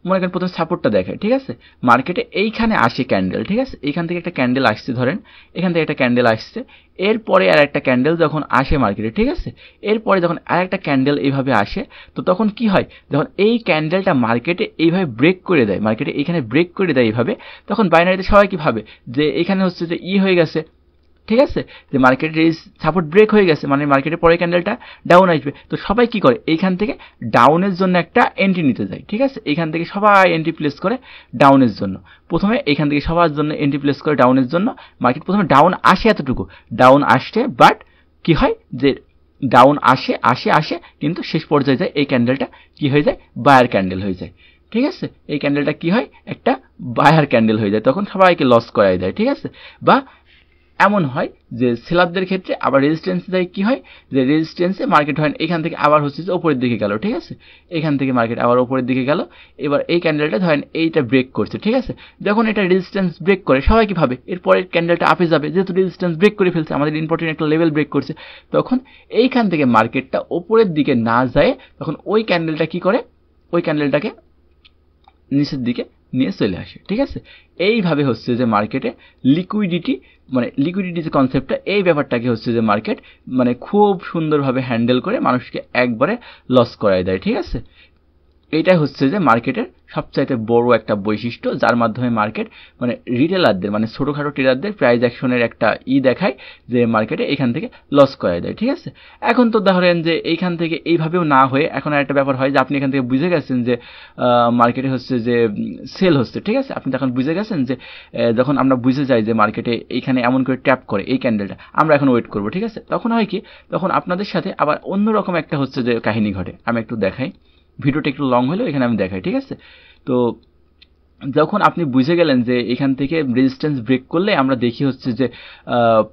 মনে করেন প্রথমে সাপোর্টটা দেখায়, ঠিক আছে, মার্কেটে এইখানে আসে ক্যান্ডেল, ঠিক আছে, এইখান থেকে একটা ক্যান্ডেল আসছে, ধরেন এখান থেকে একটা ক্যান্ডেল আসছে, এরপরে আর একটা ক্যান্ডেল যখন আসে মার্কেটে, ঠিক আছে, এরপরে যখন আর একটা ক্যান্ডেল এইভাবে আসে, তো তখন কি হয়, যখন এই ক্যান্ডেলটা মার্কেটে এইভাবে ব্রেক করে দেয়, মার্কেটে এইখানে ব্রেক করে দেয় এইভাবে, তখন বাইনারিতে সবাই কি ভাবে যে এখানে হচ্ছে যে হয়ে গেছে, ঠিক আছে, যে মার্কেটের সাপোর্ট ব্রেক হয়ে গেছে, মানে মার্কেটের পরে ক্যান্ডেলটা ডাউন আসবে। তো সবাই কি করে, এইখান থেকে ডাউনের জন্য একটা এন্ট্রি নিতে যায়, ঠিক আছে, এইখান থেকে সবাই এন্ট্রি প্লেস করে ডাউনের জন্য। প্রথমে এইখান থেকে সবার জন্য এন্ট্রি প্লেস করে ডাউনের জন্য। মার্কেট প্রথমে ডাউন আসে, এতটুকু ডাউন আসছে, বাট কি হয় যে ডাউন আসে কিন্তু শেষ পর্যায়ে যায় এই ক্যান্ডেলটা কি হয়ে যায়, বায়ার ক্যান্ডেল হয়ে যায়, ঠিক আছে। এই ক্যান্ডেলটা কি হয়, একটা বায়ার ক্যান্ডেল হয়ে যায়, তখন সবাইকে লস করাই দেয়, ঠিক আছে। বা এমন হয় যে সেলারদের ক্ষেত্রে আবার রেজিস্ট্যান্স দেয় কি হয় যে রেজিস্ট্যান্সে মার্কেট হয় এখান থেকে আবার হচ্ছে যে উপরের দিকে গেল, ঠিক আছে, এখান থেকে মার্কেট আবার উপরের দিকে গেল। এবার এই ক্যান্ডেলটা ধরেন এইটা ব্রেক করছে, ঠিক আছে, যখন এটা রেজিস্ট্যান্স ব্রেক করে সবাই কি ভাবে এরপরে ক্যান্ডেলটা আপে যাবে, যেহেতু রেজিস্ট্যান্স ব্রেক করে ফেলছে, আমাদের ইম্পর্টেন্ট একটা লেভেল ব্রেক করছে, তখন এইখান থেকে মার্কেটটা উপরের দিকে না যায় তখন ওই ক্যান্ডেলটা কি করে, ওই ক্যান্ডেলটাকে নিচের দিকে নিয়ে চলে আসে, ঠিক আছে। এইভাবে হচ্ছে যে মার্কেটে লিকুইডিটি মানে লিকুইডিটি যে কনসেপ্টটা, এই ব্যাপারটাকে হচ্ছে যে মার্কেট মানে খুব সুন্দরভাবে হ্যান্ডেল করে মানুষকে একবারে লস করায় দেয়, ঠিক আছে। এইটাই হচ্ছে যে মার্কেটের সবচাইতে বড় একটা বৈশিষ্ট্য, যার মাধ্যমে মার্কেট মানে রিটেলারদের মানে ছোটোখাটো ট্রেডারদের প্রাইস অ্যাকশনের একটা দেখায় যে মার্কেটে এখান থেকে লস করায় দেয়, ঠিক আছে। এখন তো ধরেন যে এইখান থেকে এইভাবেও না হয়ে এখন একটা ব্যাপার হয় যে আপনি এখান থেকে বুঝে গেছেন যে মার্কেটে হচ্ছে যে সেল হচ্ছে, ঠিক আছে, আপনি তখন বুঝে গেছেন যে যখন আমরা বুঝে যাই যে মার্কেটে এইখানে এমন করে ট্যাপ করে এই ক্যান্ডেলটা, আমরা এখন ওয়েট করবো, ঠিক আছে, তখন হয় কি, তখন আপনাদের সাথে আবার অন্যরকম একটা হচ্ছে যে কাহিনী ঘটে। আমি একটু দেখাই, ভিডিওটা একটু লং হলেও এখানে আমি দেখাই, ঠিক আছে। তো যখন আপনি বুঝে গেলেন যে এখান থেকে রেজিস্ট্যান্স ব্রেক করলে আমরা দেখি হচ্ছে যে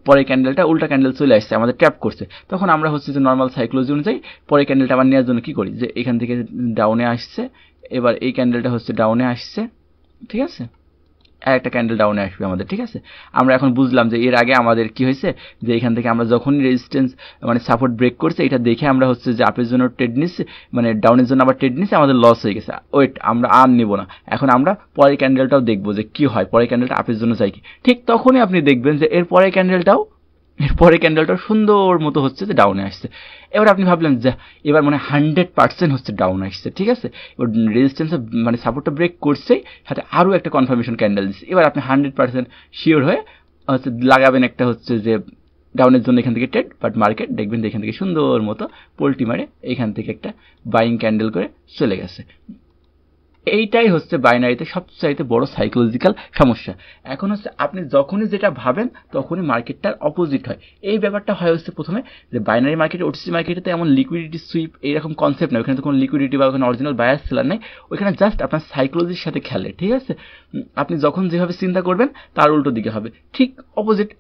পরে ক্যান্ডেলটা উল্টা ক্যান্ডেল চলে আসছে, আমাদের ট্র্যাপ করছে, তখন আমরা হচ্ছে যে নর্মাল সাইকোলজি অনুযায়ী পরে ক্যান্ডেলটা আবার নেওয়ার জন্য কি করি, যে এখান থেকে ডাউনে আসছে, এবার এই ক্যান্ডেলটা হচ্ছে ডাউনে আসছে, ঠিক আছে, আর একটা ক্যান্ডেল ডাউনে আসবে আমাদের, ঠিক আছে। আমরা এখন বুঝলাম যে এর আগে আমাদের কি হয়েছে যে এখান থেকে আমরা যখনই রেজিস্ট্যান্স মানে সাপোর্ট ব্রেক করছে এটা দেখে আমরা হচ্ছে যে আপের জন্য ট্রেড নিচ্ছি, মানে ডাউনের জন্য আবার ট্রেড নিচ্ছি, আমাদের লস হয়ে গেছে, ওয়েট আমরা আর নেব না, এখন আমরা পরের ক্যান্ডেলটাও দেখবো যে কি হয়, পরের ক্যান্ডেলটা আপের জন্য চাই কি, ঠিক তখনই আপনি দেখবেন যে এর পরের ক্যান্ডেলটা সুন্দর মতো হচ্ছে যে ডাউনে আসছে। এবার আপনি ভাবলেন যে এবার মানে 100% হচ্ছে ডাউন আসছে, ঠিক আছে, এবার রেজিস্ট্যান্স মানে সাপোর্টটা ব্রেক করছেই সাথে আরও একটা কনফার্মেশন ক্যান্ডেল দিচ্ছে, এবার আপনি 100% শিওর হয়ে হচ্ছে লাগাবেন একটা হচ্ছে যে ডাউনের জন্য এখান থেকে ট্রেড, বাট মার্কেট দেখবেন যে এখান থেকে সুন্দর মতো পোল্টি মারে এখান থেকে একটা বাইং ক্যান্ডেল করে চলে গেছে। এইটাই হচ্ছে বাইনারিতে সবচাইতে বড় সাইকোলজিক্যাল সমস্যা। এখন হচ্ছে আপনি যখনই যেটা ভাবেন তখনই মার্কেটটার অপোজিট হয়। এই ব্যাপারটা হয় হচ্ছে প্রথমে যে বাইনারি মার্কেটে, ওটিসি মার্কেটে এমন লিকুইডিটি সুইপ এইরকম কনসেপ্ট নেই, ওখানে তো কোনো লিকুইডিটি বা ওখানে অরিজিনাল বায়ার সেলার নেই, ওইখানে জাস্ট আপনার সাইকোলজির সাথে খেলে, ঠিক আছে। আপনি যখন যেভাবে চিন্তা করবেন তার উল্টো দিকে হবে, ঠিক অপোজিট।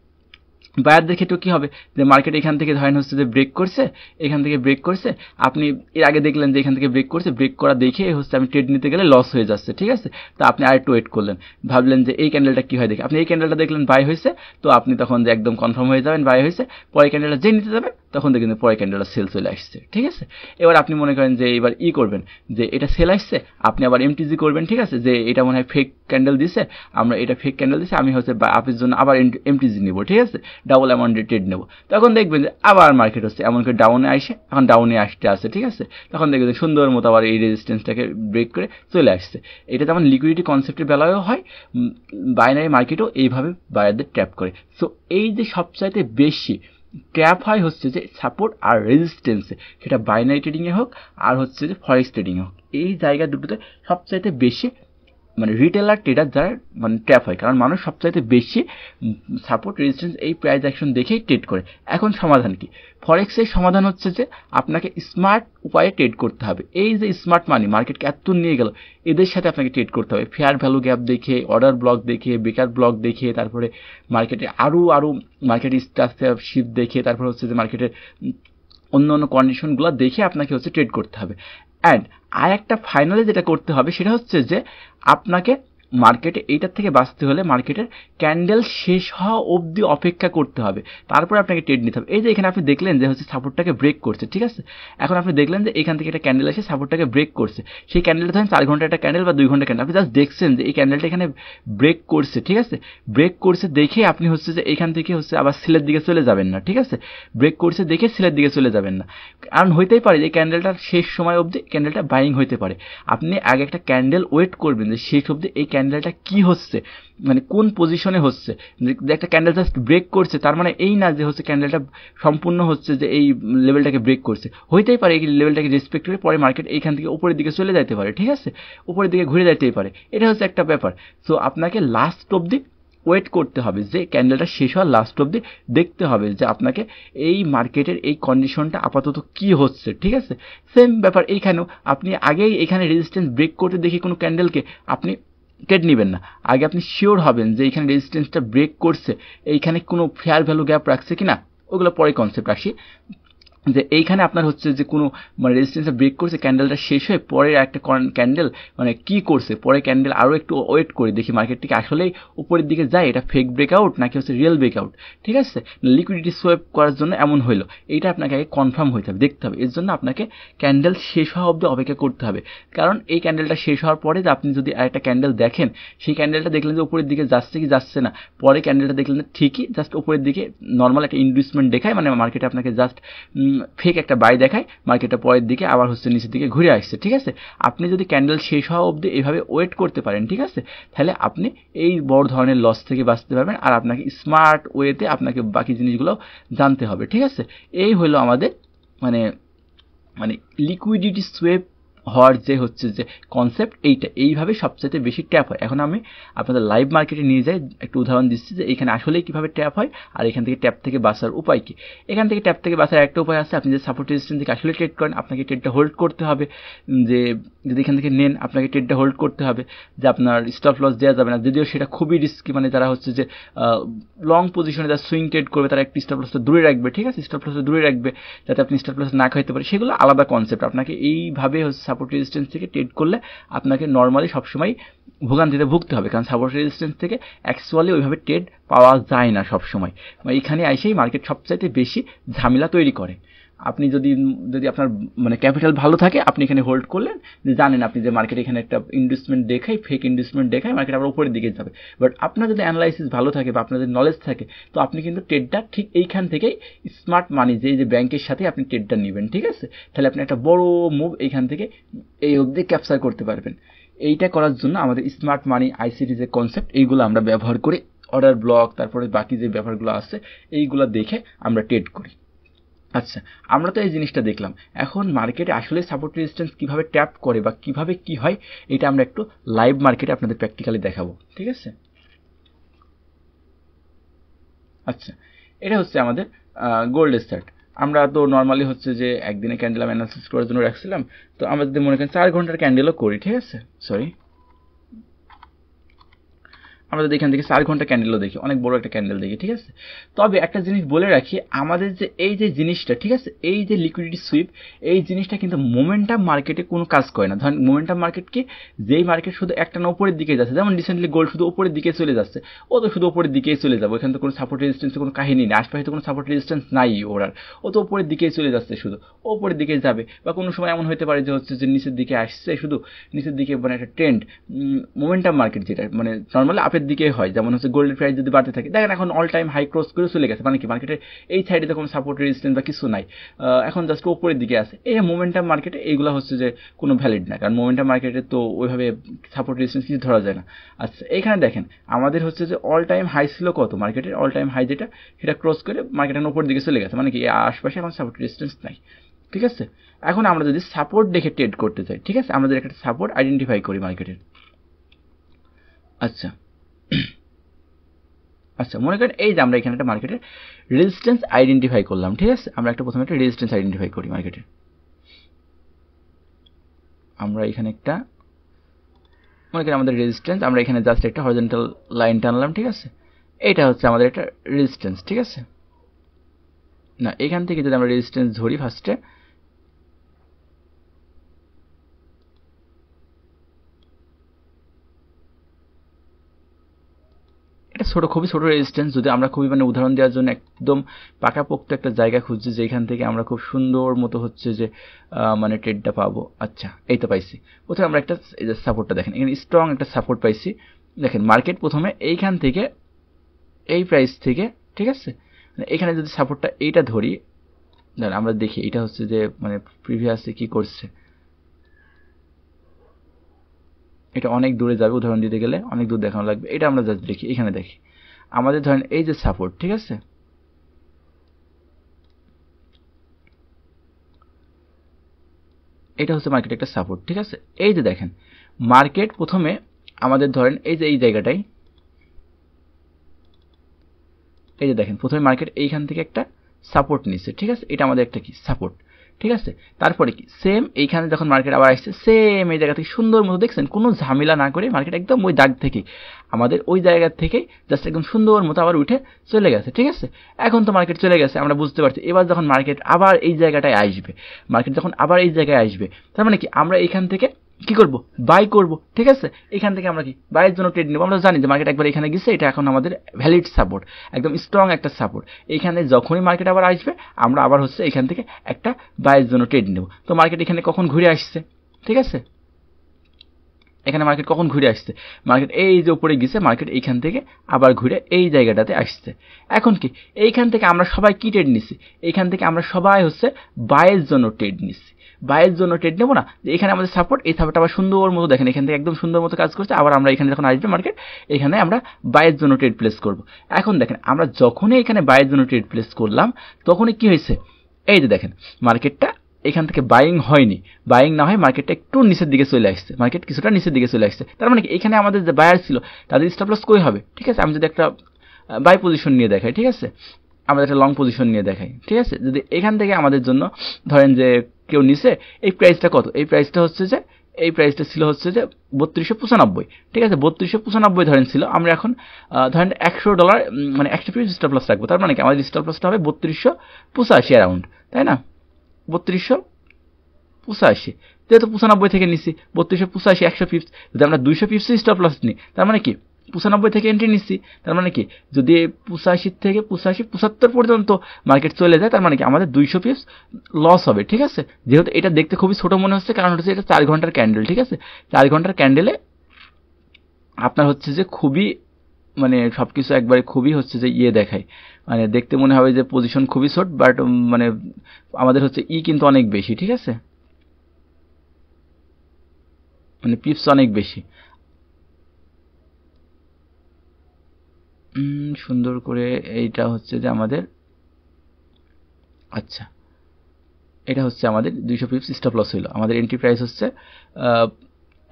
বায়ারদের ক্ষেত্রেও কি হবে যে মার্কেট এখান থেকে ধরেন হচ্ছে যে ব্রেক করছে, এখান থেকে ব্রেক করছে, আপনি এর আগে দেখলেন যে এখান থেকে ব্রেক করছে, ব্রেক করা দেখে হচ্ছে আমি ট্রেড নিতে গেলে লস হয়ে যাচ্ছে, ঠিক আছে, তো আপনি আর একটু ওয়েট করলেন, ভাবলেন যে এই ক্যান্ডেলটা কি হয় দেখে, আপনি এই ক্যান্ডেলটা দেখলেন বাই হয়েছে, তো আপনি তখন যে একদম কনফার্ম হয়ে যাবেন বাই হয়েছে, পরে ক্যান্ডেলটা যে নিতে যাবেন তখন দেখবেন পরে ক্যান্ডেলটা সেল চলে আসছে, ঠিক আছে। এবার আপনি মনে করেন যে এবার করবেন যে এটা সেল আসছে, আপনি আবার এমটিজি করবেন, ঠিক আছে, যে এটা মনে হয় ফেক ক্যান্ডেল দিছে, আমরা এটা ফেক ক্যান্ডেল দিছে, আমি হচ্ছে আপের জন্য আবার এমটিজি নিব, ঠিক আছে, ডাবল অ্যামাউন্টে ট্রেড নেব, তখন দেখবেন যে আবার মার্কেট হচ্ছে এমন করে ডাউনে আসে, এখন ডাউনে আসতে আসে, ঠিক আছে, তখন দেখবেন যে সুন্দর মতো আবার এই রেজিস্ট্যান্সটাকে ব্রেক করে চলে আসছে। এটা যেমন লিকুইডিটি কনসেপ্টের বেলায়ও হয়, বাইনারি মার্কেটও এইভাবে বায়ারদের ট্র্যাপ করে। সো এই যে সবচাইতে বেশি ট্র্যাপ হয় হচ্ছে যে সাপোর্ট আর রেজিস্ট্যান্সে, সেটা বাইনারি ট্রেডিংয়ে হোক আর হচ্ছে যে ফরেক্স ট্রেডিংয়ে হোক, এই জায়গা দুটোতে সবচাইতে বেশি মানে রিটেলার ট্রেডার যারা মানে ট্র্যাপ হয়, কারণ মানুষ সবচাইতে বেশি সাপোর্ট রেজিস্ট্যান্স এই প্রাইস অ্যাকশন দেখেই ট্রেড করে। এখন সমাধান কি, ফরেক্সের সমাধান হচ্ছে যে আপনাকে স্মার্ট উপায়ে ট্রেড করতে হবে। এই যে স্মার্ট মানি মার্কেটকে এত নিয়ে গেল, এদের সাথে আপনাকে ট্রেড করতে হবে, ফেয়ার ভ্যালু গ্যাপ দেখে, অর্ডার ব্লক দেখে, বেকার ব্লক দেখে, তারপরে মার্কেটে আরও মার্কেট স্টাফশিপ দেখে, তারপর হচ্ছে যে মার্কেটের অন্য অন্য কন্ডিশনগুলো দেখে আপনাকে হচ্ছে ট্রেড করতে হবে। অ্যান্ড আর একটা ফাইনালি যেটা করতে হবে সেটা হচ্ছে যে আপনাকে মার্কেটে এইটার থেকে বাঁচতে হলে মার্কেটের ক্যান্ডেল শেষ হওয়া অবধি অপেক্ষা করতে হবে, তারপরে আপনাকে ট্রেড নিতে হবে। এই যে এখানে আপনি দেখলেন যে হচ্ছে সাপোর্টটাকে ব্রেক করছে, ঠিক আছে, এখন আপনি দেখলেন যে এখান থেকে একটা ক্যান্ডেল এসে সাপোর্টটাকে ব্রেক করছে, সেই ক্যান্ডেলটা ধরেন 4 ঘন্টা একটা ক্যান্ডেল বা 2 ঘন্টা ক্যান্ডেল, আপনি জাস্ট দেখছেন যে এই ক্যান্ডেলটা এখানে ব্রেক করছে, ঠিক আছে, ব্রেক করছে দেখে আপনি হচ্ছে যে এখান থেকে হচ্ছে আবার সেলের দিকে চলে যাবেন না, ঠিক আছে, ব্রেক করছে দেখে সেলের দিকে চলে যাবেন না, কারণ হইতেই পারে যে ক্যান্ডেলটার শেষ সময় অবধি ক্যান্ডেলটা বাইং হইতে পারে। আপনি আগে একটা ক্যান্ডেল ওয়েট করবেন যে শেষ অবধি এই ক্যান্ডেলটা কি হচ্ছে, মানে কোন পজিশনে হচ্ছে, যে একটা ক্যান্ডেল জাস্ট ব্রেক করছে তার মানে এই না যে হচ্ছে ক্যান্ডেলটা সম্পূর্ণ হচ্ছে যে এই লেভেলটাকে ব্রেক করছে, হইতেই পারে এই লেভেলটাকে রেসপেক্ট করে পরে মার্কেট এইখান থেকে উপরের দিকে চলে যেতে পারে, ঠিক আছে, উপরের দিকে ঘুরে যেতেই পারে, এটা হচ্ছে একটা ব্যাপার। সো আপনাকে লাস্ট অবধি ওয়েট করতে হবে, যে ক্যান্ডেলটা শেষ হওয়ার লাস্ট অবধি দেখতে হবে যে আপনাকে এই মার্কেটের এই কন্ডিশনটা আপাতত কি হচ্ছে, ঠিক আছে। সেম ব্যাপার এইখানেও, আপনি আগেই এখানে রেজিস্ট্যান্স ব্রেক করতে দেখে কোনো ক্যান্ডেলকে আপনি ট্রেড নেবেন না। আগে আপনি শিওর হবেন যে এইখানে রেজিস্ট্যান্সটা ব্রেক করছে, এইখানে কোনো ফেয়ার ভ্যালু গ্যাপ রাখছে কিনা, ওগুলো পরে কনসেপ্ট আসি। যে এইখানে আপনার হচ্ছে যে কোনো মানে রেজিস্ট্যান্সটা ব্রেক করছে, ক্যান্ডেলটা শেষ হয়ে পরে একটা ক্যান্ডেল মানে কি করছে, পরে ক্যান্ডেল আরও একটু ওয়েট করে দেখি মার্কেটটিকে আসলেই উপরের দিকে যায়, এটা ফেক ব্রেকআউট নাকি হচ্ছে রিয়েল ব্রেকআউট, ঠিক আছে, লিকুইডিটি সোয়াপ করার জন্য এমন হইলো, এইটা আপনাকে আগে কনফার্ম হইতে হবে, দেখতে হবে। এর জন্য আপনাকে ক্যান্ডেল শেষ হওয়া অবধি অপেক্ষা করতে হবে। কারণ এই ক্যান্ডেলটা শেষ হওয়ার পরে যে আপনি যদি আরেকটা ক্যান্ডেল দেখেন, সেই ক্যান্ডেলটা দেখলেন যে উপরের দিকে যাচ্ছে কি যাচ্ছে না, পরে ক্যান্ডেলটা দেখলেন ঠিকই জাস্ট উপরের দিকে নর্মাল একটা ইনভেস্টমেন্ট দেখায়, মানে মার্কেটে আপনাকে জাস্ট ফেক একটা বাই দেখায়, মার্কেটটা পরের দিকে আবার হচ্ছে নিচের দিকে ঘুরে আসছে, ঠিক আছে। আপনি যদি ক্যান্ডেল শেষ হওয়া অবধি এইভাবে ওয়েট করতে পারেন, ঠিক আছে, তাহলে আপনি এই বড় ধরনের লস থেকে বাঁচতে পারবেন। আর আপনাকে স্মার্ট ওয়েতে আপনাকে বাকি জিনিসগুলো জানতে হবে, ঠিক আছে। এই হলো আমাদের মানে মানে লিকুইডিটি সোয়াপ হওয়ার যে হচ্ছে যে কনসেপ্ট, এইভাবে সবচেয়ে বেশি ট্যাপ হয়। এখন আমি আপনাদের লাইভ মার্কেটে নিয়ে যাই, একটু উদাহরণ দিচ্ছি যে এখানে আসলেই কীভাবে ট্যাপ হয় আর এখান থেকে ট্যাপ থেকে বাঁচার উপায় কী। এখান থেকে ট্যাপ থেকে বাঁচার একটা উপায় আছে, আপনি যে সাপোর্ট রেজিস্ট্যান্স থেকে আসলে ট্রেড করেন, আপনাকে ট্রেডটা হোল্ড করতে হবে। যে যদি এখান থেকে নেন, আপনাকে ট্রেডটা হোল্ড করতে হবে, যে আপনার স্টপ লস দেওয়া যাবে না, যদিও সেটা খুবই রিস্কি, মানে যারা হচ্ছে যে লং পজিশনে যারা সুইং ট্রেড করবে তারা একটু স্টপ লসটা দূরে রাখবে, ঠিক আছে, স্টপ লসটা দূরে রাখবে যাতে আপনি স্টপ লস না খাইতে পারে, সেগুলো আলাদা কনসেপ্ট। আপনাকে এইভাবে হচ্ছে সাপোর্ট রেজিস্ট্যান্স থেকে ট্রেড করলে আপনাকে নর্মালি সবসময় ভোগান্তিতে ভুগতে হবে, কারণ সাপোর্ট রেজিস্ট্যান্স থেকে অ্যাকচুয়ালি ওইভাবে ট্রেড পাওয়া যায় না সবসময়। এইখানে এসেই মার্কেট সবচাইতে বেশি ঝামেলা তৈরি করে। আপনি যদি আপনার মানে ক্যাপিটাল ভালো থাকে, আপনি এখানে হোল্ড করলেন, যে জানেন আপনি যে মার্কেট এখানে একটা ইনভেস্টমেন্ট দেখায়, ফেক ইনভেস্টমেন্ট দেখায়, মার্কেট আবার উপরের দিকে যাবে। বাট আপনার যদি অ্যানালাইসিস ভালো থাকে বা আপনার যদি নলেজ থাকে, তো আপনি কিন্তু ট্রেডটা ঠিক এইখান থেকেই স্মার্ট মানি যে ব্যাংকের সাথে আপনি ট্রেডটা নেবেন, ঠিক আছে, তাহলে আপনি একটা বড় মুভ এইখান থেকে এই অবধি ক্যাপচার করতে পারবেন। এইটা করার জন্য আমাদের স্মার্ট মানি আইসিটি যে কনসেপ্ট, এইগুলো আমরা ব্যবহার করি। অর্ডার ব্লক, তারপরে বাকি যে ব্যাপারগুলো আছে এইগুলো দেখে আমরা ট্রেড করি। আচ্ছা, আমরা তো এই জিনিসটা দেখলাম। এখন মার্কেটে আসলে সাপোর্ট রেজিস্ট্যান্স কিভাবে ট্যাপ করে বা কিভাবে কি হয়, এটা আমরা একটু লাইভ মার্কেটে আপনাদের প্র্যাকটিক্যালি দেখাবো, ঠিক আছে। আচ্ছা, এটা হচ্ছে আমাদের গোল্ড স্টার্ট। আমরা তো নর্মালি হচ্ছে যে একদিনে ক্যান্ডেল আমি অ্যানালাইসিস করার জন্য রাখছিলাম, তো আমরা যদি মনে করেন 4 ঘন্টার ক্যান্ডেলও করি, ঠিক আছে, সরি, আমরা যদি এখান থেকে 4 ঘন্টা ক্যান্ডেলও দেখি, অনেক বড় একটা ক্যান্ডেল দেখি, ঠিক আছে। তবে একটা জিনিস বলে রাখি, আমাদের যে এই যে জিনিসটা, ঠিক আছে, এই যে লিকুইডিটি সুইপ, এই জিনিসটা কিন্তু মোমেন্টাম মার্কেটে কোনো কাজ করে না। ধরেন মোমেন্টাম মার্কেট কি, যেই মার্কেট শুধু একটা না উপরের দিকে যাচ্ছে, যেমন রিসেন্টলি গোল্ড শুধু উপরের দিকে চলে যাচ্ছে, ও তো শুধু উপরের দিকেই চলে যাবে, ওখানে তো কোনো সাপোর্ট রেজিস্ট্যান্সের কোনো কাহিনী নেই, আশপাশে তো কোনো সাপোর্ট রেজিস্ট্যান্স নাই ওর, আর ও তো উপরের দিকেই চলে যাচ্ছে, শুধু উপরের দিকে যাবে। বা কোনো সময় এমন হতে পারে যে হচ্ছে যে নিচের দিকে আসছে, শুধু নিচের দিকে, মানে একটা ট্রেন্ড মোমেন্টাম মার্কেট যেটা মানে নর্মালি আপের দিকে হয়, যেমন গোল্ডের প্রাইস যদি বাড়তে থাকে, দেখেন এখন অল টাইম হাই ক্রস করে চলে গেছে, মানে কি মার্কেটের এই সাইডে তো কোনো সাপোর্ট রেজিস্ট্যান্স বা কিছু নাই, এখন জাস্ট উপরের দিকে আছে। এই মোমেন্টাম মার্কেটে এইগুলো হচ্ছে যে কোনো ভ্যালিড না, কারণ মোমেন্টাম মার্কেটে তো ওইভাবে সাপোর্ট রেজিস্ট্যান্স কিছু ধরা যায় না। আচ্ছা, এখানে দেখেন আমাদের হচ্ছে যে অল টাইম হাই ছিল কত, মার্কেটের অল টাইম হাই যেটা, সেটা ক্রস করে মার্কেট এখন উপরের দিকে চলে গেছে, মানে কি আশপাশে এখন সাপোর্ট রেজিস্ট্যান্স নাই, ঠিক আছে। এখন আমরা যদি সাপোর্ট দেখে ট্রেড করতে চাই, ঠিক আছে, আমাদের একটা সাপোর্ট আইডেন্টিফাই করি মার্কেটের। আচ্ছা আচ্ছা, মনে করেন এই যে আমরা এখানে একটা মার্কেটের রেজিস্ট্যান্স আইডেন্টিফাই করলাম, ঠিক আছে, আমরা একটা প্রথমে একটা রেজিস্ট্যান্স আইডেন্টিফাই করি মার্কেটে। আমরা এখানে একটা মনে করেন আমাদের রেজিস্ট্যান্স, আমরা এখানে জাস্ট একটা হরিজন্টাল লাইন টানলাম, ঠিক আছে, এটা হচ্ছে আমাদের একটা রেজিস্ট্যান্স, ঠিক আছে। না, এখান থেকে যদি আমরা রেজিস্ট্যান্স ধরি ফার্স্টে, এটা খুবই ছোট রেজিস্ট্যান্স, যদি আমরা খুবই মানে উদাহরণ দেওয়ার জন্য একদম পাকাপোক্ত একটা জায়গা খুঁজছি যেখান থেকে আমরা খুব সুন্দর মতো হচ্ছে যে মানে ট্রেডটা পাবো। আচ্ছা, এই তো পাইছি। প্রথমে আমরা একটা এই যে সাপোর্টটা দেখেন, এখানে স্ট্রং একটা সাপোর্ট পাইছি। দেখেন মার্কেট প্রথমে এইখান থেকে এই প্রাইস থেকে, ঠিক আছে, এখানে যদি সাপোর্টটা এইটা ধরি, ধরেন আমরা দেখি এটা হচ্ছে যে মানে প্রিভিয়াসে কি করছে, এটা অনেক দূরে যাবে, উদাহরণ দিতে গেলে অনেক দূর দেখানো লাগবে। এটা আমরা জাস্ট দেখি, এখানে দেখি আমাদের ধরেন এই যে সাপোর্ট, ঠিক আছে, এটা হচ্ছে মার্কেট একটা সাপোর্ট, ঠিক আছে। এই যে দেখেন মার্কেট প্রথমে আমাদের ধরেন এই যে এই জায়গাটাই, এই যে দেখেন প্রথমে মার্কেট এইখান থেকে একটা সাপোর্ট নিচ্ছে, ঠিক আছে, এটা আমাদের একটা কি সাপোর্ট, ঠিক আছে। তারপরে কি সেম এইখানে যখন মার্কেট আবার আসছে সেম এই জায়গা থেকে সুন্দর মতো দেখছেন কোনো ঝামেলা না করে মার্কেট একদম ওই দাগ থেকে আমাদের ওই জায়গা থেকে জাস্ট একদম সুন্দর মতো আবার উঠে চলে গেছে, ঠিক আছে। এখন তো মার্কেট চলে গেছে আমরা বুঝতে পারছি। এবার যখন মার্কেট আবার এই জায়গাটায় আসবে, মার্কেট যখন আবার এই জায়গায় আসবে, তার মানে কি আমরা এখান থেকে কি করব, বাই করব, ঠিক আছে। এখান থেকে আমরা কি বাইয়ের জন্য ট্রেড নেব। আমরা জানি যে মার্কেট একবার এখানে গেছে, এটা এখন আমাদের ভ্যালিড সাপোর্ট, একদম স্ট্রং একটা সাপোর্ট। এইখানে যখনই মার্কেট আবার আসবে আমরা আবার হচ্ছে এখান থেকে একটা বাইয়ের জন্য ট্রেড নেব। তো মার্কেট এখানে কখন ঘুরে আসছে, ঠিক আছে, এখানে মার্কেট কখন ঘুরে আসছে, মার্কেট এই যে উপরে গেছে, মার্কেট এইখান থেকে আবার ঘুরে এই জায়গাটাতে আসছে। এখন কি এইখান থেকে আমরা সবাই কি ট্রেড নিছি, এইখান থেকে আমরা সবাই হচ্ছে বাইয়ের জন্য ট্রেড নিছি। বাইয়ের জন্য ট্রেড নেবো না, যে এখানে আমাদের সাপোর্ট, এই সাপোর্ট আবার সুন্দর মতো দেখেন এখান থেকে একদম সুন্দর মতো কাজ করছে। আবার আমরা এখানে যখন আসবে মার্কেট, এখানে আমরা বাইয়ের জন্য ট্রেড প্লেস করব। এখন দেখেন আমরা যখনই এখানে বাইয়ের জন্য ট্রেড প্লেস করলাম তখনই কি হয়েছে, এই যে দেখেন মার্কেটটা এখান থেকে বাইং হয়নি, বাইং না হয় মার্কেটটা একটু নিচের দিকে চলে আসছে, মার্কেট কিছুটা নিচের দিকে চলে আসছে। তার মানে কি এখানে আমাদের যে বায়ার ছিল তাদের স্টপ লস কই হবে, ঠিক আছে। আমি যদি একটা বাই পজিশন নিয়ে দেখাই, ঠিক আছে, আমরা একটা লং পজিশন নিয়ে দেখাই, ঠিক আছে। যদি এখান থেকে আমাদের জন্য ধরেন যে কেউ নিছে, এই প্রাইসটা কত, এই প্রাইসটা হচ্ছে যে এই প্রাইসটা ছিল হচ্ছে যে 3295, ঠিক আছে, 3295 ধরেন ছিল। আমরা এখন ধরেন $100 মানে 100 পিস স্টপ লস রাখবো। তার মানে কি আমাদের স্টপ লসটা হবে 3285 অ্যারাউন্ড, তাই না, 3285, যেহেতু 95 থেকে নিচ্ছি 3285 100 পিপস, যদি আমরা 200 পিপস স্টপ লস নিই তার মানে কি 95 থেকে এন্ট্রি নিচ্ছি, তার মানে কি যদি 85 থেকে 75 পর্যন্ত মার্কেট চলে যায় তার মানে কি আমাদের 200 পিপস লস হবে, ঠিক আছে। যেহেতু এটা দেখতে খুবই ছোট মনে হচ্ছে, কারণ হচ্ছে এটা 4 ঘন্টার ক্যান্ডেল, ঠিক আছে। 4 ঘন্টার ক্যান্ডেলে আপনার হচ্ছে যে খুবই মানে সবকিছু একবারে খুবই হচ্ছে যে দেখায়, মানে দেখতে মনে হবে যে পজিশন খুবই শর্ট, বাট মানে আমাদের হচ্ছে কিন্তু অনেক বেশি, ঠিক আছে, মানে পিপস অনেক বেশি। সুন্দর করে এইটা হচ্ছে যে আমাদের, আচ্ছা এটা হচ্ছে আমাদের 200 পিপস স্টপ লস হইলো। আমাদের এন্ট্রি প্রাইস হচ্ছে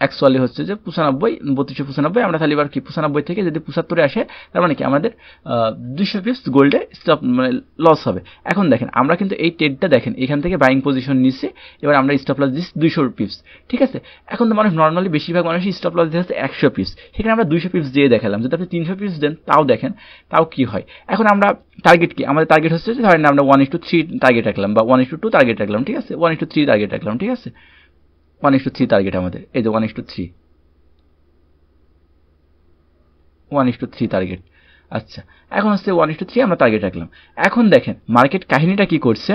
অ্যাকচুয়ালি হচ্ছে যে 3295, আমরা তাহলে এবার কি 95 থেকে যদি 75 আসে তার মানে কি আমাদের 200 পিপস গোল্ডে স্টপ মানে লস হবে। এখন দেখেন আমরা কিন্তু এই ট্রেডটা দেখেন এখান থেকে বাইং পজিশন নিচ্ছে, এবার আমরা স্টপ লস দিচ্ছি 200 পিপস, ঠিক আছে। এখন তো মানুষ নর্মালি বেশিরভাগ মানুষই স্টপ লস দিচ্ছে 100 পিপস, সেখানে আমরা 200 পিপস দিয়ে দেখালাম। যদি আপনি 300 পিপস দেন তাও দেখেন তাও কি হয়। এখন আমরা টার্গেট কি, আমাদের টার্গেট হচ্ছে যে ধরেন আমরা 1:3 টার্গেট রাখলাম বা 1:2 টার্গেট রাখলাম, ঠিক আছে, 1:3 টার্গেট রাখলাম, ঠিক আছে, 1:3 টার্গেট আমাদের, এই যে 1:3 টার্গেট। আচ্ছা এখন হচ্ছে 1:3 আমরা টার্গেট রাখলাম। এখন দেখেন মার্কেট কাহিনীটা কি করছে,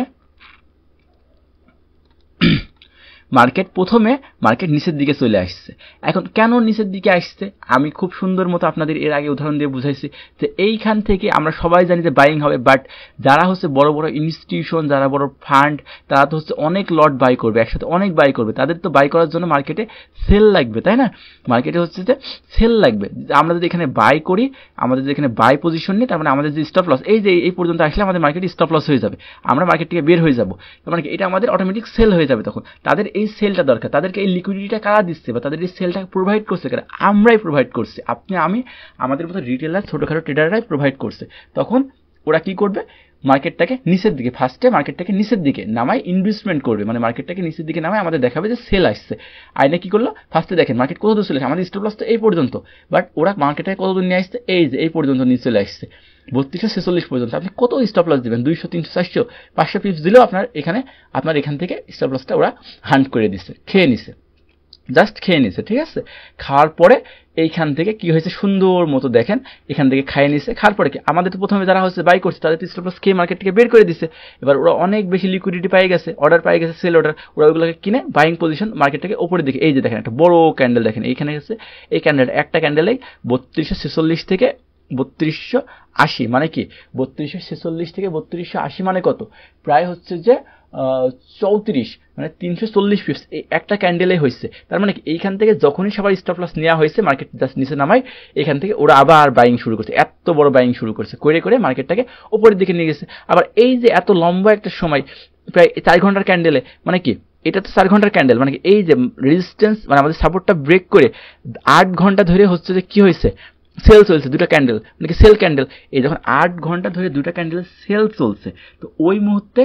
মার্কেট প্রথমে মার্কেট নিচের দিকে চলে আসছে। এখন কেন নিচের দিকে আসছে আমি খুব সুন্দর মতো আপনাদের এর আগে উদাহরণ দিয়ে বুঝাইছি যে এইখান থেকে আমরা সবাই জানি যে বাইং হবে, বাট যারা হচ্ছে বড় বড় ইনস্টিটিউশন, যারা বড় ফান্ড, তারা তো হচ্ছে অনেক লট বাই করবে, একসাথে অনেক বাই করবে, তাদের তো বাই করার জন্য মার্কেটে সেল লাগবে, তাই না, মার্কেটে হচ্ছে যে সেল লাগবে। আমরা যদি এখানে বাই করি, আমাদের যদি এখানে বাই পজিশন নিই, তার মানে আমাদের যে স্টপ লস এই যে এই পর্যন্ত আসলে আমাদের মার্কেটে স্টপ লস হয়ে যাবে, আমরা মার্কেট থেকে বের হয়ে যাব, তার মানে এটা আমাদের অটোমেটিক সেল হয়ে যাবে। তখন তাদের এই সেলটা দরকার, তাদেরকে এই লিকুইডিটিটা কারা দিচ্ছে বা তাদের এই সেলটা প্রোভাইড করছে কারা, আমরাই প্রোভাইড করছি, আপনি আমি আমাদের মতো রিটেলার ছোটখাটো ট্রেডাররাই প্রোভাইড করছে। তখন ওরা কি করবে, মার্কেটটাকে নিচের দিকে ফার্স্টে মার্কেটটাকে নিচের দিকে নামায় ইনভেস্টমেন্ট করবে, মানে মার্কেটটাকে নিচের দিকে নামায় আমাদের দেখাবে যে সেল আসছে। আইনে কি করলো, ফার্স্টে দেখেন মার্কেট কত দূর চলে আসছে, আমাদের স্টপ লস তো এই পর্যন্ত, বাট ওরা মার্কেটটাকে কত দূর নিয়ে আসছে, এই যে এই পর্যন্ত নিয়ে চলে আসছে 3246 পর্যন্ত। আপনি কত স্টপ লস দিবেন, 200 300 400 500 পিপস দিলেও আপনার এখান থেকে স্টপ লসটা ওরা হান্ট করে দিচ্ছে, খেয়ে নিছে, জাস্ট খেয়ে নিছে, ঠিক আছে। খাওয়ার পরে এইখান থেকে কি হয়েছে সুন্দর মতো দেখেন এখান থেকে খাইয়ে নিছে। খাওয়ার পরে কি আমাদের তো প্রথমে যারা হচ্ছে বাই করছে তাদের স্টপ লস খেয়ে মার্কেট থেকে বের করে দিছে। এবার ওরা অনেক বেশি লিকুইডিটি পেয়ে গেছে, অর্ডার পেয়ে গেছে, সেল অর্ডার, ওরা ওইগুলোকে কিনে বাইং পজিশন মার্কেটটাকে উপরের দিকে, এই যে দেখেন একটা বড় ক্যান্ডেল দেখেন এইখানে হচ্ছে, এই ক্যান্ডেল একটা ক্যান্ডেলেই 3246 থেকে 3280, মানে কি 3246 থেকে 3280 মানে কত, প্রায় হচ্ছে যে 34 মানে 340 পিপস এই একটা ক্যান্ডেলে হয়েছে। তার মানে এইখান থেকে যখনই সবার স্টপ লস নেওয়া হয়েছে মার্কেট জাস্ট নিচে নামায়, এখান থেকে ওরা আবার বাইং শুরু করছে, এত বড় বাইং শুরু করছে, করে করে মার্কেটটাকে উপরের দিকে নিয়ে গেছে। আবার এই যে এত লম্বা একটা সময় প্রায় 4 ঘন্টার ক্যান্ডেলে, মানে কি এটা তো 4 ঘন্টার ক্যান্ডেল, মানে কি এই যে রেজিস্ট্যান্স মানে আমাদের সাপোর্টটা ব্রেক করে 8 ঘন্টা ধরে হচ্ছে যে কি হয়েছে, সেল চলছে, দুটো ক্যান্ডেল, মানে কি সেল ক্যান্ডেল। এই যখন 8 ঘন্টা ধরে দুটো ক্যান্ডেল সেল চলছে, তো ওই মুহূর্তে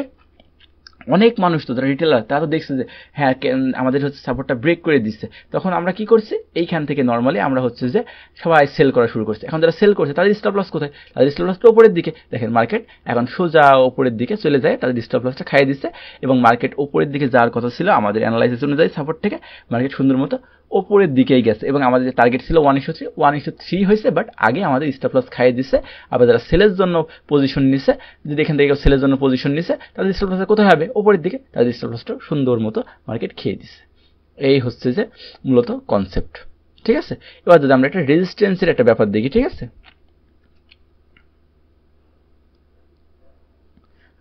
অনেক মানুষ তো যারা রিটেলার তারা তো দেখছে যে হ্যাঁ আমাদের হচ্ছে সাপোর্টটা ব্রেক করে দিচ্ছে, তখন আমরা কি করছি এইখান থেকে নর্মালি আমরা হচ্ছে যে সবাই সেল করা শুরু করছে। এখন যারা সেল করছে তাদের স্টপ লস কোথায়? তাদের স্টপ লসটা উপরের দিকে। দেখেন মার্কেট এখন সোজা উপরের দিকে চলে যায়, তাদের স্টপ লসটা খাইয়ে দিচ্ছে এবং মার্কেট উপরের দিকে যাওয়ার কথা ছিল আমাদের অ্যানালাইসিস অনুযায়ী সাপোর্ট থেকে মার্কেট সুন্দর মতো ওপরের দিকেই গেছে এবং আমাদের যে টার্গেট ছিল 1:3 হয়েছে, বাট আগে আমাদের স্টপ লস খাইয়ে দিচ্ছে। আবার যারা সেলের জন্য পজিশন নিছে, যদি এখান থেকে সেলের জন্য পজিশন নিছে তাদের স্টপ লস কোথায় হবে? ওপরের দিকে। তাদের স্টপ লসটা সুন্দর মতো মার্কেট খেয়ে দিচ্ছে। এই হচ্ছে যে মূলত কনসেপ্ট, ঠিক আছে। এবার যদি আমরা একটা রেজিস্ট্যান্সের একটা ব্যাপার দেখি, ঠিক আছে,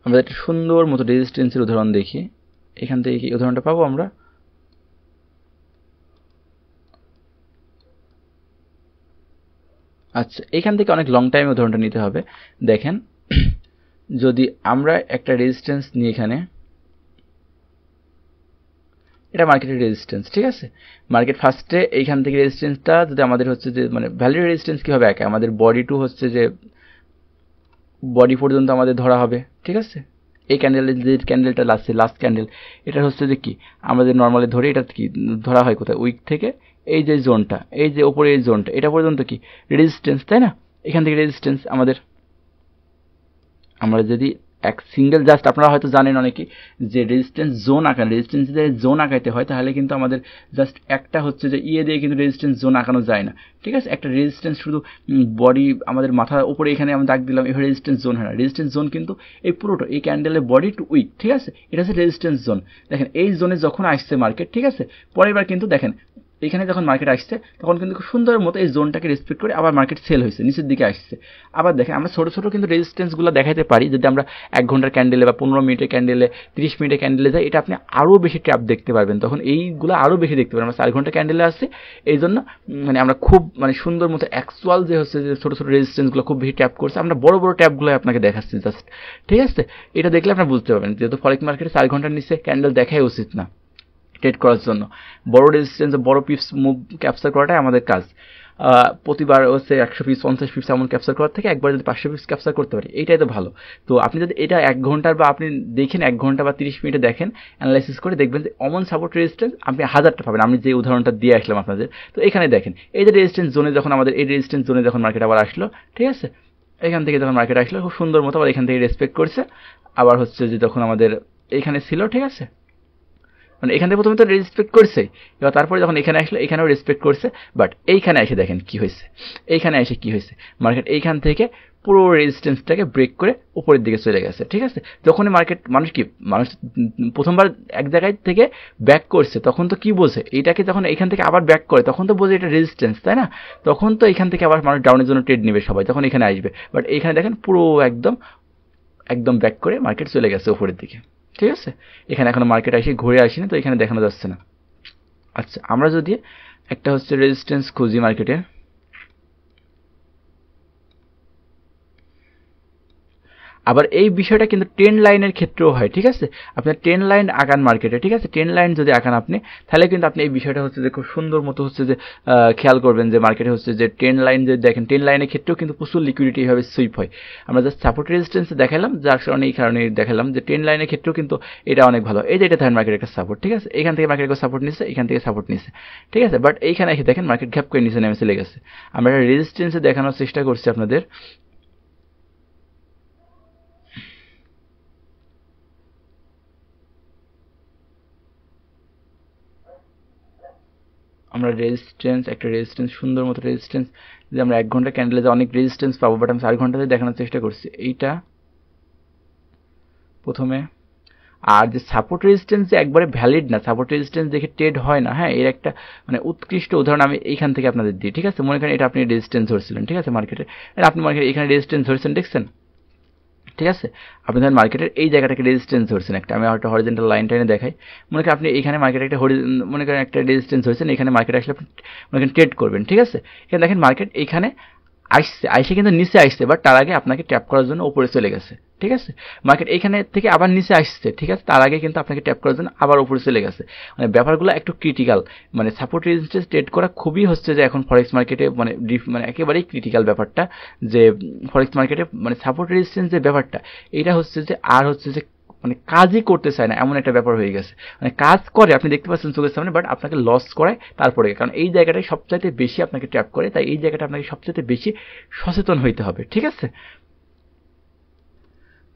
আমরা একটা সুন্দর মতো রেজিস্ট্যান্সের উদাহরণ দেখি। এখান থেকে কি উদাহরণটা পাবো আমরা? আচ্ছা, এখান থেকে অনেক লং টাইম উদাহরণটা নিতে হবে। দেখেন যদি আমরা একটা রেজিস্ট্যান্স নিই, এখানে এটা মার্কেটের রেজিস্ট্যান্স, ঠিক আছে। মার্কেট ফার্স্টে এইখান থেকে রেজিস্ট্যান্সটা যদি আমাদের হচ্ছে যে মানে ভ্যালিড রেজিস্ট্যান্স কীভাবে একা আমাদের বডি টু হচ্ছে যে বডি পর্যন্ত আমাদের ধরা হবে, ঠিক আছে। এই ক্যান্ডেলের যে ক্যান্ডেলটা লাস্ট ক্যান্ডেল, এটা হচ্ছে যে কি আমাদের নর্মালি ধরে এটা কি ধরা হয় কোথায়? উইক থেকে এই যে জোনটা, এই যে ওপরে এই জোনটা, এটা পর্যন্ত কি রেজিস্ট্যান্স, তাই না? এখান থেকে রেজিস্ট্যান্স আমাদের, আমরা যদি এক সিঙ্গেল জাস্ট, আপনারা হয়তো জানেন অনেকেই যে রেজিস্ট্যান্স জোন আঁকান, রেজিস্ট্যান্স যদি জোন আঁকাইতে হয় তাহলে কিন্তু আমাদের জাস্ট একটা হচ্ছে যে দিয়ে কিন্তু রেজিস্ট্যান্স জোন আঁকানো যায় না, ঠিক আছে। একটা রেজিস্ট্যান্স শুধু বডি আমাদের মাথার উপরে এখানে আমরা দাগ দিলাম, এভাবে রেজিস্ট্যান্স জোন হয় না। রেজিস্ট্যান্স জোন কিন্তু এই পুরোটা এই ক্যান্ডেলের বডি টু উইক, ঠিক আছে, এটা হচ্ছে রেজিস্ট্যান্স জোন। দেখেন এই জোনে যখন আসছে মার্কেট, ঠিক আছে, পরের বার কিন্তু দেখেন এখানে যখন মার্কেট আসছে তখন কিন্তু খুব সুন্দর মতো এই জোনটাকে রেসপেক্ট করে আবার মার্কেট সেল হয়েছে, নিচের দিকে আসছে। আবার দেখেন আমরা ছোটো ছোটো কিন্তু রেজিস্ট্যান্সগুলো দেখাতে পারি, যদি আমরা 1 ঘন্টার ক্যান্ডেলে বা 15 মিনিটের ক্যান্ডেলে 30 মিনিটের ক্যান্ডেলে যাই, এটা আপনি আরও বেশি ট্র্যাপ দেখতে পারবেন, তখন এইগুলো আরও বেশি দেখতে পারবেন। আমরা 4 ঘন্টা ক্যান্ডেলে আসছি, এই জন্য মানে আমরা খুব মানে সুন্দর মতো অ্যাকচুয়াল যে হচ্ছে যে ছোটো ছোটো রেজিস্ট্যান্সগুলো খুব বেশি ট্যাপ করছে, আমরা বড় বড় ট্যাপগুলো আপনাকে দেখাচ্ছি জাস্ট, ঠিক আছে। এটা দেখলে আপনারা বুঝতে পারবেন, যেহেতু ফরেক্স মার্কেটে 4 ঘন্টার নিচে ক্যান্ডেল দেখাই উচিত না ট্রেড করার জন্য। বড় রেজিস্ট্যান্স বড় পিপস মুভ ক্যাপচার করাটাই আমাদের কাজ। প্রতিবার হচ্ছে 100 পিস 50 পিস এমন ক্যাপচার করার থেকে একবার যদি 500 পিস ক্যাপচার করতে পারি, এইটাই তো ভালো। তো আপনি যদি এটা 1 ঘন্টার বা আপনি দেখেন 1 ঘন্টা বা 30 মিনিটে দেখেন, অ্যানালাইসিস করে দেখবেন যে অমন সাপোর্ট রেজিস্ট্যান্স আপনি 1000টা পাবেন। আমি যে উদাহরণটা দিয়ে আসলাম আপনাদের, তো এখানে দেখেন এই যে রেজিস্ট্যান্স জোনে যখন আমাদের এই রেজিস্ট্যান্স জোনে যখন মার্কেট আবার আসলো, ঠিক আছে, এখান থেকে যখন মার্কেট আসলো খুব সুন্দর মতো আবার এখান থেকে রেসপেক্ট করছে, আবার হচ্ছে যে যখন আমাদের এইখানে ছিল, ঠিক আছে, মানে এখান থেকে প্রথমে তো রেসপেক্ট করছে, এবার তারপরে যখন এখানে আসলো এখানেও রেসপেক্ট করছে, বাট এইখানে এসে দেখেন কি হয়েছে, এইখানে এসে কি হয়েছে, মার্কেট এইখান থেকে পুরো রেজিস্ট্যান্সটাকে ব্রেক করে উপরের দিকে চলে গেছে, ঠিক আছে। যখনই মার্কেট মানুষ প্রথমবার এক জায়গায় থেকে ব্যাক করছে তখন তো কি বোঝে, এইটাকে যখন এখান থেকে আবার ব্যাক করে তখন তো বোঝে এটা রেজিস্ট্যান্স, তাই না? তখন তো এখান থেকে আবার মানুষ ডাউনের জন্য ট্রেড নেবে সবাই, তখন এখানে আসবে, বাট এইখানে দেখেন পুরো একদম ব্যাক করে মার্কেট চলে গেছে উপরের দিকে, ঠিক আছে। এখানে এখনো মার্কেট এসে ঘুরে আসেনি, তো এখানে দেখানো যাচ্ছে না। আচ্ছা, আমরা যদি একটা হচ্ছে রেজিস্ট্যান্স খুঁজি মার্কেটের, আবার এই বিষয়টা কিন্তু ট্রেন্ড লাইনের ক্ষেত্রেও হয়, ঠিক আছে। আপনার ট্রেন্ড লাইন আঁকান মার্কেটে, ঠিক আছে, ট্রেন্ড লাইন যদি আঁকান আপনি, তাহলে কিন্তু আপনি এই বিষয়টা হচ্ছে যে খুব সুন্দর মতো হচ্ছে যে খেয়াল করবেন যে মার্কেটে হচ্ছে যে ট্রেন্ড লাইন যদি দেখেন, ট্রেন্ড লাইনের ক্ষেত্রেও কিন্তু প্রচুর লিকুইডিটি এইভাবে সুইপ হয়। আমরা জাস্ট সাপোর্ট রেজিস্ট্যান্স দেখালাম, যার কারণে এই কারণে দেখালাম যে ট্রেন্ড লাইনের ক্ষেত্রেও কিন্তু এটা অনেক ভালো। এই যে এটা ধরেন মার্কেটের একটা সাপোর্ট, ঠিক আছে, এখান থেকে মার্কেট সাপোর্ট নিচ্ছে, এখান থেকে সাপোর্ট নিচ্ছে, ঠিক আছে, বাট এইখানে এসে দেখেন মার্কেট গ্যাপ করে নিচে নেমে চলে গেছে। আমরা একটা রেজিস্ট্যান্সে দেখানোর চেষ্টা করছি আপনাদের, আমরা একটা রেজিস্ট্যান্স সুন্দর মতো রেজিস্ট্যান্স, যে আমরা 1 ঘন্টা ক্যান্ডেলে যে অনেক রেজিস্ট্যান্স পাবো, বাট আমি 4 ঘন্টাতে দেখানোর চেষ্টা করছি এইটা প্রথমে। আর যে সাপোর্ট রেজিস্ট্যান্স যে একবারে ভ্যালিড না, সাপোর্ট রেজিস্ট্যান্স দেখে ট্রেড হয় না, হ্যাঁ, এর একটা মানে উৎকৃষ্ট উদাহরণ আমি এইখান থেকে আপনাদের দিই, ঠিক আছে। মনে করেন এটা আপনি রেজিস্ট্যান্স ধরছিলেন, ঠিক আছে, মার্কেটে আপনি মার্কেটে এখানে রেজিস্ট্যান্স ধরছেন, দেখছেন, ঠিক আছে। আপনি ধরেন মার্কেটের এই জায়গাটাকে রেজিস্ট্যান্স ধরছেন একটা, আমি হয়তো হরিজন্টাল লাইন টাইনে দেখাই। মনে করেন আপনি এখানে মার্কেটে মনে করেন একটা রেজিস্ট্যান্স ধরছেন, এখানে মার্কেট আসলে আপনি মনে করেন ট্রেড করবেন, ঠিক আছে। এখানে দেখেন মার্কেট এখানে আইসে কিন্তু নিচে আসছে, বাট তার আগে আপনাকে ট্যাপ করার জন্য উপরে চলে গেছে, ঠিক আছে। মার্কেট এখানে থেকে আবার নিচে আসছে, ঠিক আছে, তার আগে কিন্তু আপনাকে ট্যাপ করার জন্য আবার উপরে চলে গেছে। মানে ব্যাপারগুলো একটু ক্রিটিক্যাল, মানে সাপোর্ট রেজিস্ট্যান্স ট্রেড করা খুবই হচ্ছে যে এখন ফরেক্স মার্কেটে মানে একেবারেই ক্রিটিক্যাল ব্যাপারটা, যে ফরেক্স মার্কেটে মানে সাপোর্ট রেজিস্ট্যান্স যে ব্যাপারটা, এটা হচ্ছে যে আর হচ্ছে যে মানে কাজই করতে চায় না, এমন একটা ব্যাপার হয়ে গেছে। মানে কাজ করে, আপনি দেখতে পাচ্ছেন চোখের সামনে, বাট আপনাকে লস করায় তারপরে, কারণ এই জায়গাটাই সবচাইতে বেশি আপনাকে ট্র্যাপ করে, তাই এই জায়গাটা আপনাকে সবচাইতে বেশি সচেতন হইতে হবে, ঠিক আছে।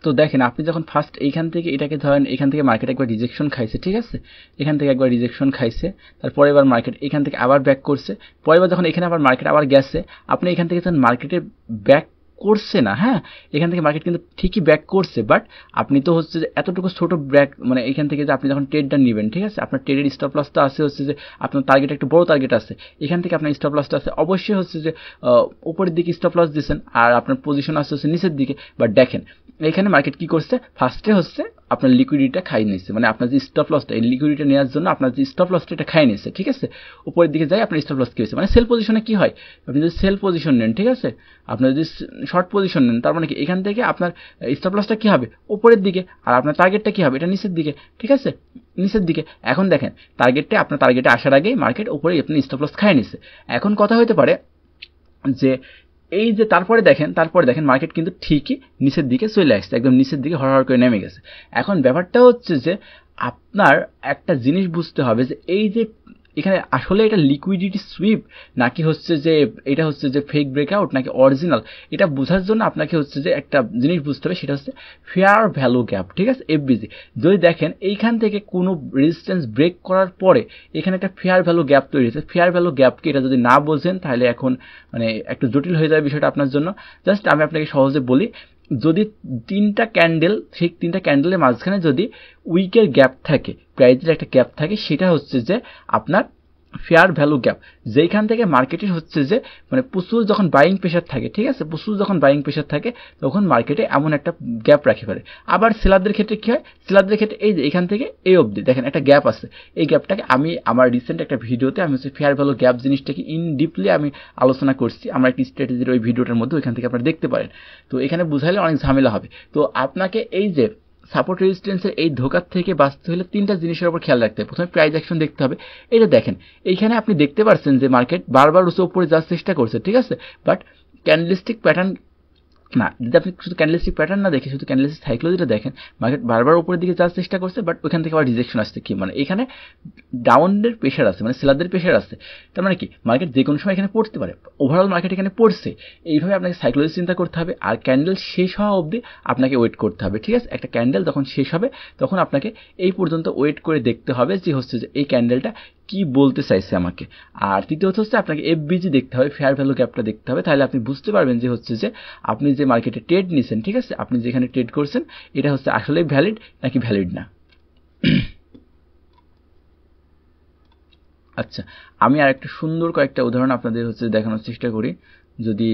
তো দেখেন, আপনি যখন ফার্স্ট এইখান থেকে এটাকে ধরেন, এখান থেকে মার্কেট একবার রিজেকশন খাইছে, ঠিক আছে, এখান থেকে একবার রিজেকশন খাইছে, তারপরে এবার মার্কেট এখান থেকে আবার ব্যাক করছে, পরের বার যখন এখানে আবার মার্কেট আবার গেছে, আপনি এখান থেকে যখন মার্কেটে ব্যাক করছে না, হ্যাঁ, এখান থেকে মার্কেট কিন্তু ঠিকই ব্যাক করছে, বাট আপনি তো হচ্ছে যে এতটুকু ছোট ব্যাক, মানে এখান থেকে যে আপনি যখন ট্রেডটা নেবেন, ঠিক আছে, আপনার ট্রেডের স্টপ লসটা আছে হচ্ছে যে আপনার টার্গেট একটা বড় টার্গেট আছে, এখান থেকে আপনার স্টপ লসটা আছে অবশ্যই হচ্ছে যে উপরের দিকে স্টপ লস দিচ্ছেন, আর আপনার পজিশন আছে হচ্ছে নিচের দিকে। বাট দেখেন এখানে মার্কেট কি করছে, ফার্স্টে হচ্ছে আপনার লিকুইডিটিটা খাই নিচ্ছে, মানে আপনার যে স্টপ লসটা, এই লিকুইডিটি নেওয়ার জন্য আপনার যে স্টপ লসটা এটা খাই নিচ্ছে, ঠিক আছে, উপরের দিকে যাই আপনার স্টপ লস কি হয়েছে, মানে সেল পজিশনে কি হয়, আপনি যদি সেল পজিশন নেন, ঠিক আছে, আপনার যদি শর্ট পজিশন নেন, তার মানে কি এখান থেকে আপনার স্টপ লসটা কি হবে, উপরের দিকে, আর আপনার টার্গেটটা কি হবে, এটা নিচের দিকে, ঠিক আছে, নিচের দিকে। এখন দেখেন টার্গেটটা, আপনার টার্গেটে আসার আগেই মার্কেট উপরে আপনি স্টপ লস খাই নিচ্ছে। এখন কথা হতে পারে যে এই যে তারপরে দেখেন মার্কেট কিন্তু ঠিকই নিচের দিকে চলে আসছে, একদম নিচের দিকে হড়হড় করে নেমে গেছে। এখন ব্যাপারটা হচ্ছে যে আপনার একটা জিনিস বুঝতে হবে যে এই যে এখানে আসলে এটা লিকুইডিটি সুইপ নাকি হচ্ছে যে এটা হচ্ছে যে ফেক ব্রেকআউট নাকি অরিজিনাল, এটা বোঝার জন্য আপনাকে হচ্ছে যে একটা জিনিস বুঝতে হবে, সেটা হচ্ছে ফেয়ার ভ্যালু গ্যাপ, ঠিক আছে, এফবিজি। যদি দেখেন এইখান থেকে কোনো রেজিস্ট্যান্স ব্রেক করার পরে এখানে একটা ফেয়ার ভ্যালু গ্যাপ তৈরি হয়েছে, ফেয়ার ভ্যালু গ্যাপকে এটা যদি না বোঝেন তাহলে এখন মানে একটু জটিল হয়ে যাবে বিষয়টা আপনার জন্য। জাস্ট আমি আপনাকে সহজে বলি, যদি তিনটা ক্যান্ডেল, সেই তিনটা ক্যান্ডেলের মাঝখানে যদি উইকের গ্যাপ থাকে, প্রাইজের একটা গ্যাপ থাকে, সেটা হচ্ছে যে আপনার ফেয়ার ভ্যালু গ্যাপ, যেইখান থেকে মার্কেটের হচ্ছে যে মানে প্রচুর যখন বাইং প্রেশার থাকে, ঠিক আছে, প্রচুর যখন বাইং প্রেশার থাকে তখন মার্কেটে এমন একটা গ্যাপ রাখে ফেলে। আবার সেলারদের ক্ষেত্রে কি হয়, সেলারদের ক্ষেত্রে এই যে এখান থেকে এই অবধি দেখেন একটা গ্যাপ আছে, এই গ্যাপটাকে আমি আমার রিসেন্ট একটা ভিডিওতে আমি হচ্ছে ফেয়ার ভ্যালু গ্যাপ জিনিসটাকে ইন ডিপলি আমি আলোচনা করছি, আমার একটি স্ট্র্যাটেজির ওই ভিডিওটার মধ্যে, ওইখান থেকে আপনারা দেখতে পারেন। তো এখানে বুঝাইলে অনেক ঝামেলা হবে। তো আপনাকে এই যে সাপোর্ট রেজিস্ট্যান্সের এই ধোকার থেকে বাঁচতে হলে তিনটা জিনিসের উপর খেয়াল রাখতে হবে। প্রথমে প্রাইস অ্যাকশন দেখতে হবে। এটা দেখেন এইখানে আপনি দেখতে পাচ্ছেন যে মার্কেট বারবার উপরে যাওয়ার চেষ্টা করছে, ঠিক আছে, বাট ক্যান্ডেলস্টিক প্যাটার্ন না, যদি আপনি শুধু ক্যান্ডেলস্টিক প্যাটার্ন না দেখে শুধু ক্যান্ডেলস্টিক সাইকোলজিটা দেখেন, মার্কেট বারবার উপরের দিকে যাওয়ার চেষ্টা করছে, বাট ওইখান থেকে আবার রিজেকশন আসছে, কি মানে এখানে ডাউনের প্রেশার আছে, মানে সেলারদের প্রেশার আছে, তার মানে কি মার্কেট যে কোনো সময় এখানে পড়তে পারে, ওভারঅল মার্কেট এখানে পড়ছে। এইভাবে আপনাকে সাইকোলজি চিন্তা করতে হবে, আর ক্যান্ডেল শেষ হওয়া অবধি আপনাকে ওয়েট করতে হবে, ঠিক আছে। একটা ক্যান্ডেল যখন শেষ হবে তখন আপনাকে এই পর্যন্ত ওয়েট করে দেখতে হবে যে হচ্ছে যে এই ক্যান্ডেলটা কি বলতে চাইছে আমাকে। আর তৃতীয়ত হচ্ছে আপনাকে এফবিজি দেখতে হবে, ফেয়ার ভ্যালু গ্যাপটা দেখতে হবে, তাহলে আপনি বুঝতে পারবেন যে হচ্ছে যে আপনি যে মার্কেটে ট্রেড নিছেন, ঠিক আছে, আপনি যেখানে ট্রেড করছেন এটা হচ্ছে আসলে ভ্যালিড নাকি ভ্যালিড না। আচ্ছা, আমি আর একটা সুন্দর কয়েকটা উদাহরণ আপনাদের হচ্ছে দেখানোর চেষ্টা করি। যদি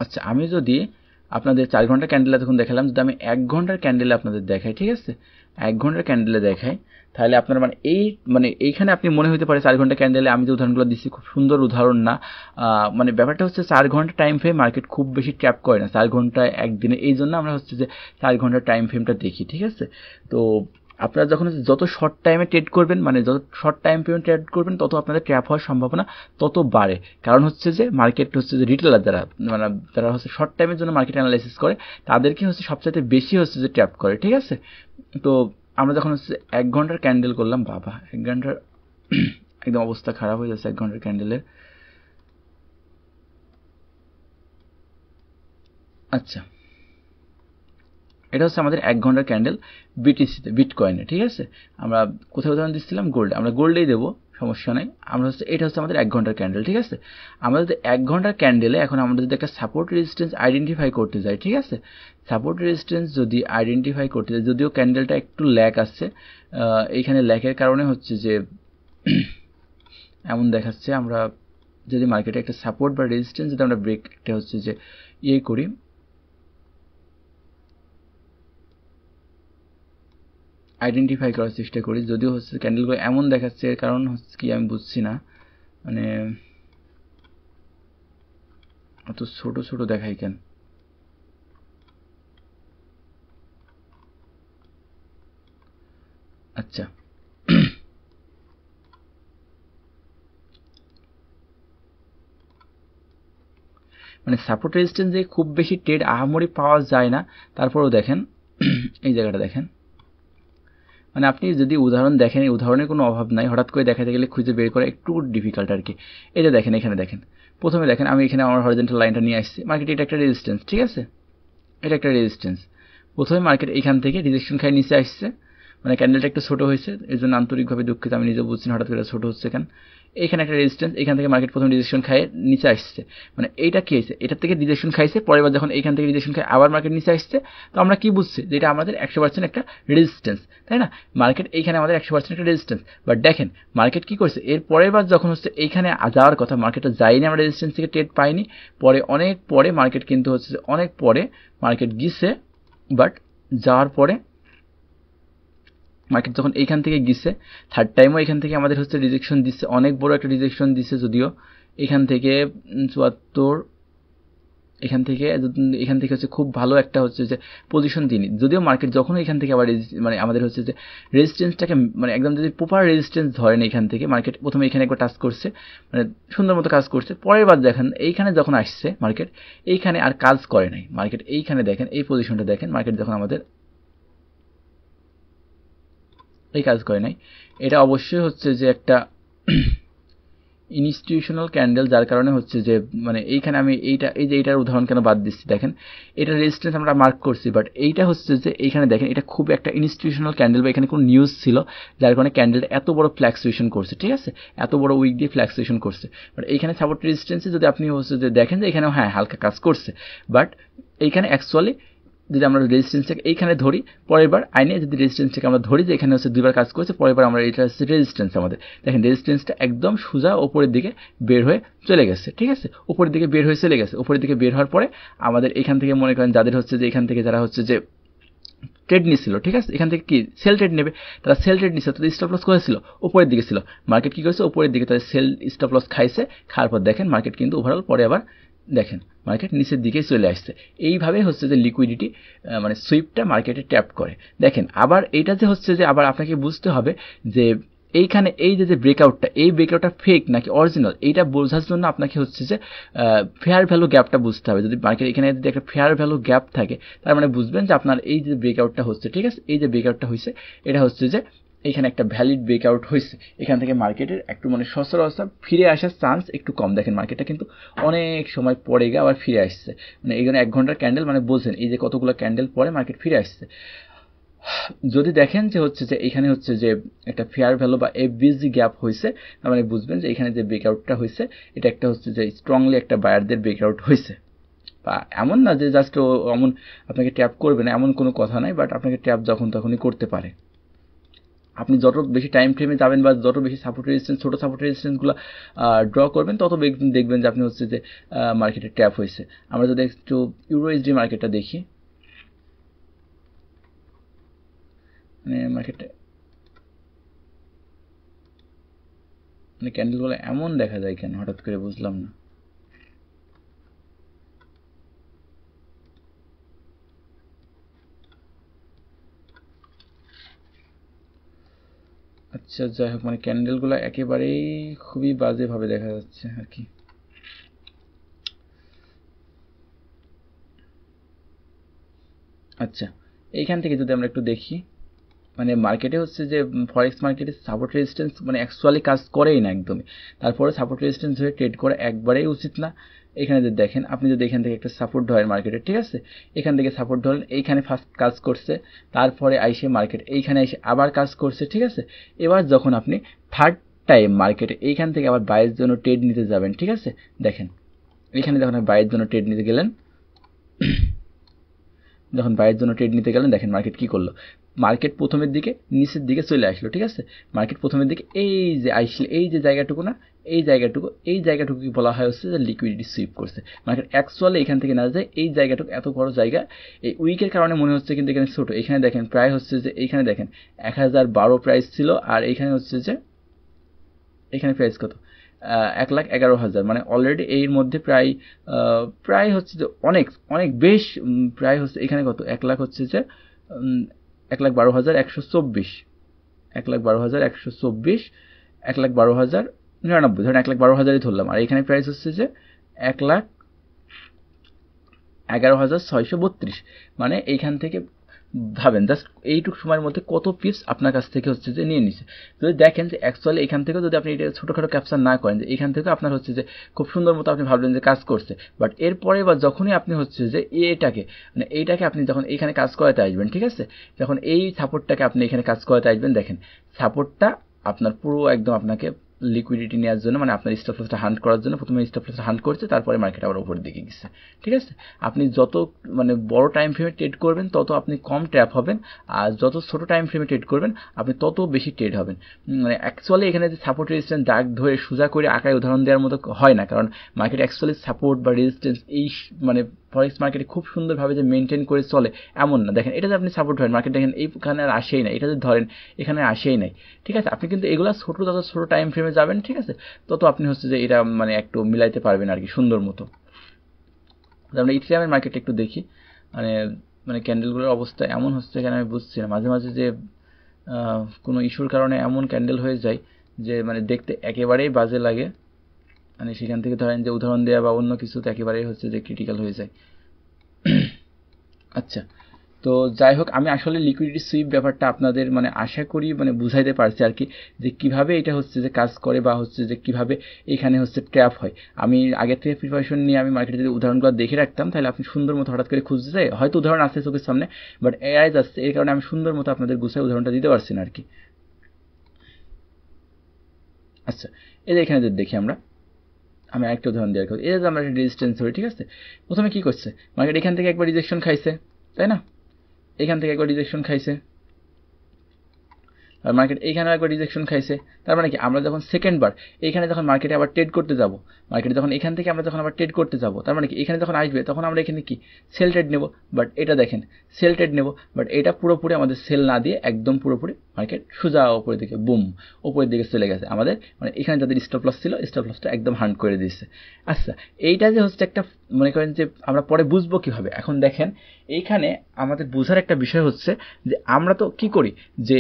আচ্ছা, আমি যদি আপনাদের 4 ঘন্টার ক্যান্ডেল এতক্ষণ দেখালাম, যদি আমি 1 ঘন্টার ক্যান্ডেলে আপনাদের দেখাই, ঠিক আছে, 1 ঘন্টার ক্যান্ডেলে দেখাই, তাহলে আপনার মানে এইখানে আপনি মনে হতে পারে 4 ঘন্টা ক্যান্ডেলে আমি যে উদাহরণগুলো দিচ্ছি খুব সুন্দর উদাহরণ না। মানে ব্যাপারটা হচ্ছে 4 ঘন্টা টাইম ফ্রেম মার্কেট খুব বেশি ট্র্যাপ করে না 4 ঘন্টায় একদিনে, এই জন্য আমরা হচ্ছে যে 4 ঘন্টার টাইম ফ্রেমটা দেখি, ঠিক আছে। তো আপনারা যখন যত শর্ট টাইমে ট্রেড করবেন, মানে যত শর্ট টাইম ফ্রেমে ট্রেড করবেন, তত আপনাদের ট্র্যাপ হওয়ার সম্ভাবনা তত বাড়ে। কারণ হচ্ছে যে মার্কেট হচ্ছে যে রিটেলার যারা, মানে যারা হচ্ছে শর্ট টাইমের জন্য মার্কেট অ্যানালাইসিস করে, তাদেরকে হচ্ছে সবচাইতে বেশি হচ্ছে যে ট্র্যাপ করে, ঠিক আছে। তো আমরা যখন হচ্ছে 1 ঘন্টার ক্যান্ডেল করলাম, বাবা 1 ঘন্টার একদম অবস্থা খারাপ হয়ে যাচ্ছে 1 ঘন্টার ক্যান্ডেলের। আচ্ছা, এটা হচ্ছে আমাদের 1 ঘন্টার ক্যান্ডেল বিটিসিতে, বিটকয়েনে, ঠিক আছে। আমরা কোথায় উদাহরণ দিচ্ছিলাম, গোল্ডে, আমরা গোল্ডেই দেবো, সমস্যা নেই। আমরা হচ্ছে এটা হচ্ছে আমাদের 1 ঘন্টার ক্যান্ডেল, ঠিক আছে। আমরা যদি 1 ঘন্টার ক্যান্ডেলে এখন আমরা যদি একটা সাপোর্ট রেজিস্ট্যান্স আইডেন্টিফাই করতে যাই, ঠিক আছে, সাপোর্ট রেজিস্ট্যান্স যদি আইডেন্টিফাই করতে যাই, যদিও ক্যান্ডেলটা একটু ল্যাক আসছে, এইখানে ল্যাকের কারণে হচ্ছে যে এমন দেখাচ্ছে। আমরা যদি মার্কেটে একটা সাপোর্ট বা রেজিস্ট্যান্স যদি আমরা ব্রেক একটা হচ্ছে যে ইয়ে করি, আইডেন্টিফাই করার চেষ্টা করি, যদিও হচ্ছে ক্যান্ডেলগুলো এমন দেখাচ্ছে, এর কারণ হচ্ছে কি আমি বুঝছি না, মানে অত ছোট ছোট দেখাই কেন। আচ্ছা, মানে সাপোর্ট রেজিস্ট্যান্সে খুব বেশি ট্রেড আহামরি পাওয়া যায় না। তারপরেও দেখেন এই জায়গাটা দেখেন, মানে আপনি যদি উদাহরণ দেখেন, এই উদাহরণের কোনো অভাব নাই, হঠাৎ করে দেখাতে গেলে খুঁজে বের করা একটু ডিফিকাল্ট আর কি। এই যে দেখেন, এখানে দেখেন, প্রথমে দেখেন আমি এখানে আমার হরিজন্টাল লাইনটা নিয়ে আসছি, মার্কেট এটা একটা রেজিস্ট্যান্স, ঠিক আছে, এটা একটা রেজিস্ট্যান্স। প্রথমে মার্কেট এখান থেকে রিজেকশন খাই নিচে আসছে, মানে ক্যান্ডেলটা একটু ছোট হয়েছে, এর জন্য আন্তরিকভাবে দুঃখিত, আমি নিজে বুঝছি না হঠাৎ করে ছোট হচ্ছে কেন। এখানে একটা রেজিস্ট্যান্স, এখান থেকে মার্কেট প্রথম রিজেকশন খায় নিচে আসছে, মানে এইটা কি হয়েছে, এটার থেকে রিজেকশন খাইছে, পরের বার যখন এখান থেকে রিজেকশন খায় আবার মার্কেট নিচে আসছে, তো আমরা কি বুঝছি যে এটা আমাদের 100% একটা রেজিস্ট্যান্স, তাই না? মার্কেট এইখানে আমাদের 100% একটা রেজিস্ট্যান্স। বাট দেখেন মার্কেট কি করছে, এর পরের বার যখন হচ্ছে এইখানে যাওয়ার কথা, মার্কেটটা যায়নি, আমরা রেজিস্ট্যান্স থেকে ট্রেড পাইনি, পরে অনেক পরে মার্কেট কিন্তু হচ্ছে অনেক পরে মার্কেট গিয়েছে, বাট যাওয়ার পরে মার্কেট যখন এইখান থেকে গিয়েছে, থার্ড টাইমও এখান থেকে আমাদের হচ্ছে রিজেকশন দিচ্ছে, অনেক বড় একটা রিজেকশন দিচ্ছে, যদিও এখান থেকে 74, এখান থেকে হচ্ছে খুব ভালো একটা হচ্ছে যে পজিশন দিইনি, যদিও মার্কেট যখন এখান থেকে আবার মানে আমাদের হচ্ছে যে রেজিস্ট্যান্সটাকে মানে একদম যদি প্রপার রেজিস্ট্যান্স ধরেন, এখান থেকে মার্কেট প্রথমে এখানে একবার টাচ করছে, মানে সুন্দর মতো কাজ করছে, পরের বার দেখেন এইখানে যখন আসছে মার্কেট, এইখানে আর কাজ করে নাই মার্কেট, এইখানে দেখেন এই পজিশনটা দেখেন, মার্কেট যখন আমাদের এই কাজ করে নাই, এটা অবশ্যই হচ্ছে যে একটা ইনস্টিটিউশনাল ক্যান্ডেল, যার কারণে হচ্ছে যে মানে এইখানে আমি এইটার উদাহরণ কেন বাদ দিচ্ছি, দেখেন এটা রেজিস্ট্যান্স আমরা মার্ক করছি, বাট এইটা হচ্ছে যে এইখানে দেখেন এটা খুব একটা ইনস্টিটিউশনাল ক্যান্ডেল, বা এখানে কোনো নিউজ ছিল যার কারণে ক্যান্ডেলটা এত বড় ফ্ল্যাকচুয়েশন করছে, ঠিক আছে, এত বড় উইক দিয়ে ফ্ল্যাকচুয়েশন করছে। বাট এইখানে সাপোর্ট রেজিস্ট্যান্সে যদি আপনি হচ্ছে যে দেখেন যে এখানেও হ্যাঁ হালকা কাজ করছে, বাট এইখানে অ্যাকচুয়ালি যদি আমরা রেজিস্ট্যান্সটাকে এইখানে ধরি, পরের বার আইনে যদি রেজিস্ট্যান্সটাকে আমরা ধরি যে এখানে হচ্ছে দুইবার কাজ করেছে, পরের বার আমরা এটা হচ্ছে রেজিস্ট্যান্স আমাদের, দেখেন রেজিস্ট্যান্সটা একদম সোজা ওপরের দিকে বের হয়ে চলে গেছে, ঠিক আছে, উপরের দিকে বের হয়ে চলে গেছে। উপরের দিকে বের হওয়ার পরে আমাদের এখান থেকে মনে করেন যাদের হচ্ছে যে এখান থেকে যারা হচ্ছে যে ট্রেড নিছিল, ঠিক আছে, এখান থেকে কি সেল ট্রেড নেবে, তারা সেল ট্রেড নিচ্ছে, তাদের স্টপ লস করেছিল উপরের দিকে ছিল, মার্কেট কি করেছে উপরের দিকে তাদের সেল স্টপ লস খাইছে, খাওয়ার পর দেখেন মার্কেট কিন্তু ওভারঅল পরে আবার দেখেন মার্কেট নিচের দিকে চলে আসছে। এইভাবে হচ্ছে যে লিকুইডিটি মানে সুইপটা মার্কেটে ট্যাপ করে। দেখেন আবার এইটা যে হচ্ছে যে আবার আপনাকে বুঝতে হবে যে এইখানে এই যে ব্রেকআউটটা, এই ব্রেকআউটটা ফেক নাকি অরিজিনাল, এইটা বোঝার জন্য আপনাকে হচ্ছে যে ফেয়ার ভ্যালু গ্যাপটা বুঝতে হবে। যদি মার্কেট এখানে যদি একটা ফেয়ার ভ্যালু গ্যাপ থাকে, তার মানে বুঝবেন যে আপনার এই যে ব্রেকআউটটা হচ্ছে, ঠিক আছে, এই যে ব্রেকআউটটা হয়েছে এটা হচ্ছে যে এখানে একটা ভ্যালিড ব্রেকআউট হয়েছে, এখান থেকে মার্কেটের একটু মানে সচরাচর ফিরে আসার চান্স একটু কম। দেখেন মার্কেটটা কিন্তু অনেক সময় পরে গিয়ে আবার ফিরে আসছে, মানে এইখানে 1 ঘন্টার ক্যান্ডেল, মানে বোঝেন এই যে কতগুলো ক্যান্ডেল পরে মার্কেট ফিরে আসছে। যদি দেখেন যে হচ্ছে যে এখানে হচ্ছে যে একটা ফেয়ার ভ্যালু বা এফবিজি গ্যাপ হয়েছে, তার মানে বুঝবেন যে এখানে যে ব্রেকআউটটা হয়েছে এটা একটা হচ্ছে যে স্ট্রংলি একটা বায়ারদের ব্রেকআউট হয়েছে। বা এমন না যে জাস্ট এমন আপনাকে ট্যাপ করবে না, এমন কোনো কথা নাই, বাট আপনাকে ট্যাপ যখন তখনই করতে পারে। আপনি যত বেশি টাইম ফ্রেমে যাবেন বা যত বেশি সাপোর্ট রেজিস্ট্যান্স, ছোটো সাপোর্ট রেজিস্ট্যান্সগুলো ড্র করবেন, তত দেখবেন যে আপনি হচ্ছে যে মার্কেটে ট্যাপ হয়েছে। আমরা যদি একটু ইউরোএসডি মার্কেটটা দেখি, মানে মার্কেটে মানে ক্যান্ডেলগুলো এমন দেখা যায় কেন হঠাৎ করে, বুঝলাম না। আচ্ছা যাই হোক, মানে ক্যান্ডেলগুলো একেবারেই খুবই বাজেভাবে দেখা যাচ্ছে আর কি। আচ্ছা এইখান থেকে যদি আমরা একটু দেখি, মানে মার্কেটে হচ্ছে যে ফরেক্স মার্কেটে সাপোর্ট রেজিস্ট্যান্স মানে অ্যাকচুয়ালি কাজ করেই না একদমই, তারপরে সাপোর্ট রেজিস্ট্যান্স ধরে ট্রেড করা একবারেই উচিত না। এখানে যদি দেখেন, আপনি যদি এখান থেকে একটা সাপোর্ট ধরেন মার্কেটে, ঠিক আছে, এখান থেকে সাপোর্ট ধরেন, এইখানে ফার্স্ট কাজ করছে, তারপরে আইসে মার্কেট এইখানে এসে আবার কাজ করছে, ঠিক আছে। এবার যখন আপনি থার্ড টাইম মার্কেটে এইখান থেকে আবার বাইয়ের জন্য ট্রেড নিতে যাবেন, ঠিক আছে, দেখেন এখানে যখন আপনি বাইয়ের জন্য ট্রেড নিতে গেলেন, যখন বাইয়ের জন্য ট্রেড নিতে গেলেন, দেখেন মার্কেট কি করলো, মার্কেট প্রথমের দিকে নিচের দিকে চলে আসলো, ঠিক আছে, মার্কেট প্রথমের দিকে এই যে আসলে এই যে জায়গাটুকু না, এই জায়গাটুকু কি বলা হয় হচ্ছে যে লিকুইডিটি সুইপ করছে। মার্কেট অ্যাকচুয়ালি এখান থেকে না যায় এই জায়গাটুকু, এত বড় জায়গা, এই উইকের কারণে মনে হচ্ছে কিন্তু এখানে ছোট। এখানে দেখেন প্রায় হচ্ছে যে এইখানে দেখেন 1012 প্রাইস ছিল, আর এইখানে হচ্ছে যে এখানে প্রাইস কত 1,11,000, মানে অলরেডি এর মধ্যে প্রায় হচ্ছে যে অনেক বেশ, প্রায় হচ্ছে এখানে কত 1 লাখ হচ্ছে যে 1,12,124, 1,12,124, 1,12,099, ধরেন 1,12,000ই ধরলাম, আর এখানে প্রাইস হচ্ছে যে 1,00,000 11,632, মানে এইখান থেকে ভাবেন জাস্ট এইটুকু সময়ের মধ্যে কত পিপস আপনার কাছ থেকে হচ্ছে যে নিয়ে নিছে। যদি দেখেন যে অ্যাকচুয়ালি এখান থেকেও যদি আপনি এটা ছোটোখাটো ক্যাপচার না করেন যে এখান থেকে আপনার হচ্ছে যে খুব সুন্দর মতো আপনি ভাবলেন যে কাজ করছে, বাট এরপরে বা যখনই আপনি হচ্ছে যে এইটাকে মানে এইটাকে আপনি যখন এখানে কাজ করাতে আসবেন, ঠিক আছে, যখন এই সাপোর্টটাকে আপনি এখানে কাজ করাতে আসবেন, দেখেন সাপোর্টটা আপনার পুরো একদম আপনাকে লিকুইডিটি নেওয়ার জন্য, মানে আপনার স্টপ লসটা হান্ট করার জন্য প্রথমে স্টপ লসটা হান্ট করছে, তারপরে মার্কেট আবার উপরের দিকে গেছে, ঠিক আছে। আপনি যত মানে বড় টাইম ফ্রেমে ট্রেড করবেন তত আপনি কম ট্র্যাপ হবেন, আর যত ছোট টাইম ফ্রেমে ট্রেড করবেন আপনি তত বেশি ট্রেড হবেন। মানে অ্যাকচুয়ালি এখানে যে সাপোর্ট রেজিস্ট্যান্স দাগ ধরে সোজা করে আঁকায় উদাহরণ দেওয়ার মতো হয় না, কারণ মার্কেট অ্যাকচুয়ালি সাপোর্ট বা রেজিস্ট্যান্স এই মানে ফরেক্স মার্কেটে খুব সুন্দরভাবে যে মেনটেন করে চলে এমন না। দেখেন এটা যে আপনি সাপোর্ট ধরেন, মার্কেট দেখেন এইখানে আর আসেই না, এটা যদি ধরেন এখানে আসেই নাই, ঠিক আছে। আপনি কিন্তু এগুলো ছোটো যত ছোটো টাইম ফ্রেমে যাবেন, ঠিক আছে, তত আপনি হচ্ছে যে এটা মানে একটু মিলাইতে পারবেন আর কি সুন্দর মতো। আমরা ইথিরিয়ামের মার্কেটে একটু দেখি, মানে মানে ক্যান্ডেলগুলোর অবস্থা এমন হচ্ছে কেন আমি বুঝছি না, মাঝে মাঝে যে কোনো ইস্যুর কারণে এমন ক্যান্ডেল হয়ে যায় যে মানে দেখতে একেবারেই বাজে লাগে, মানে সেখান থেকে ধরেন যে উদাহরণ দেওয়া বা অন্য কিছুতে একেবারেই হচ্ছে যে ক্রিটিক্যাল হয়ে যায়। আচ্ছা, তো যাই হোক, আমি আসলে লিকুইডিটি সুইপ ব্যাপারটা আপনাদের মানে আশা করি মানে বুঝাইতে পারছি আর কি, যে কিভাবে এটা হচ্ছে যে কাজ করে বা হচ্ছে যে কিভাবে এখানে হচ্ছে ট্র্যাপ হয়। আমি আগের থেকে প্রিপারেশন নিয়ে আমি মার্কেটে যদি উদাহরণগুলো দেখে রাখতাম তাহলে আপনি সুন্দর মতো হঠাৎ করে খুঁজতে চাই, হয়তো উদাহরণ আছে চোখের সামনে, বাট এআই যাচ্ছে, এই কারণে আমি সুন্দর মতো আপনাদের গুছায় উদাহরণটা দিতে পারছি না আর কি। আচ্ছা, এই যে এখানে যদি দেখি আমি আরেকটা উদাহরণ দিয়ে রাখি, এই যে আমরা একটা রেজিস্ট্যান্স ধরি, ঠিক আছে, প্রথমে কি করছে মার্কেট, এখান থেকে একবার রিজেকশন খাইছে, তাই না, এখান থেকে একবার রিজেকশন খাইছে, আর মার্কেট এইখানে একবার রিজেকশন খাইছে। তার মানে কি আমরা যখন সেকেন্ড বার এইখানে যখন মার্কেটে আবার ট্রেড করতে যাব, মার্কেটে যখন এখান থেকে আমরা যখন আবার ট্রেড করতে যাব, তার মানে কি এখানে যখন আসবে তখন আমরা এখানে কি সেল ট্রেড নেব, বাট এটা দেখেন সেল ট্রেড নেব, বাট এটা পুরোপুরি আমাদের সেল না দিয়ে একদম পুরোপুরি মার্কেট সোজা উপরের দিকে বুম উপরের দিকে চলে গেছে আমাদের, মানে এখানে যাদের স্টপ লস ছিল স্টপ লসটা একদম হান্ট করে দিয়েছে। আচ্ছা, এইটা যে হচ্ছে একটা মনে করেন যে আমরা পরে বুঝবো কীভাবে, এখন দেখেন এইখানে আমাদের বোঝার একটা বিষয় হচ্ছে যে আমরা তো কি করি যে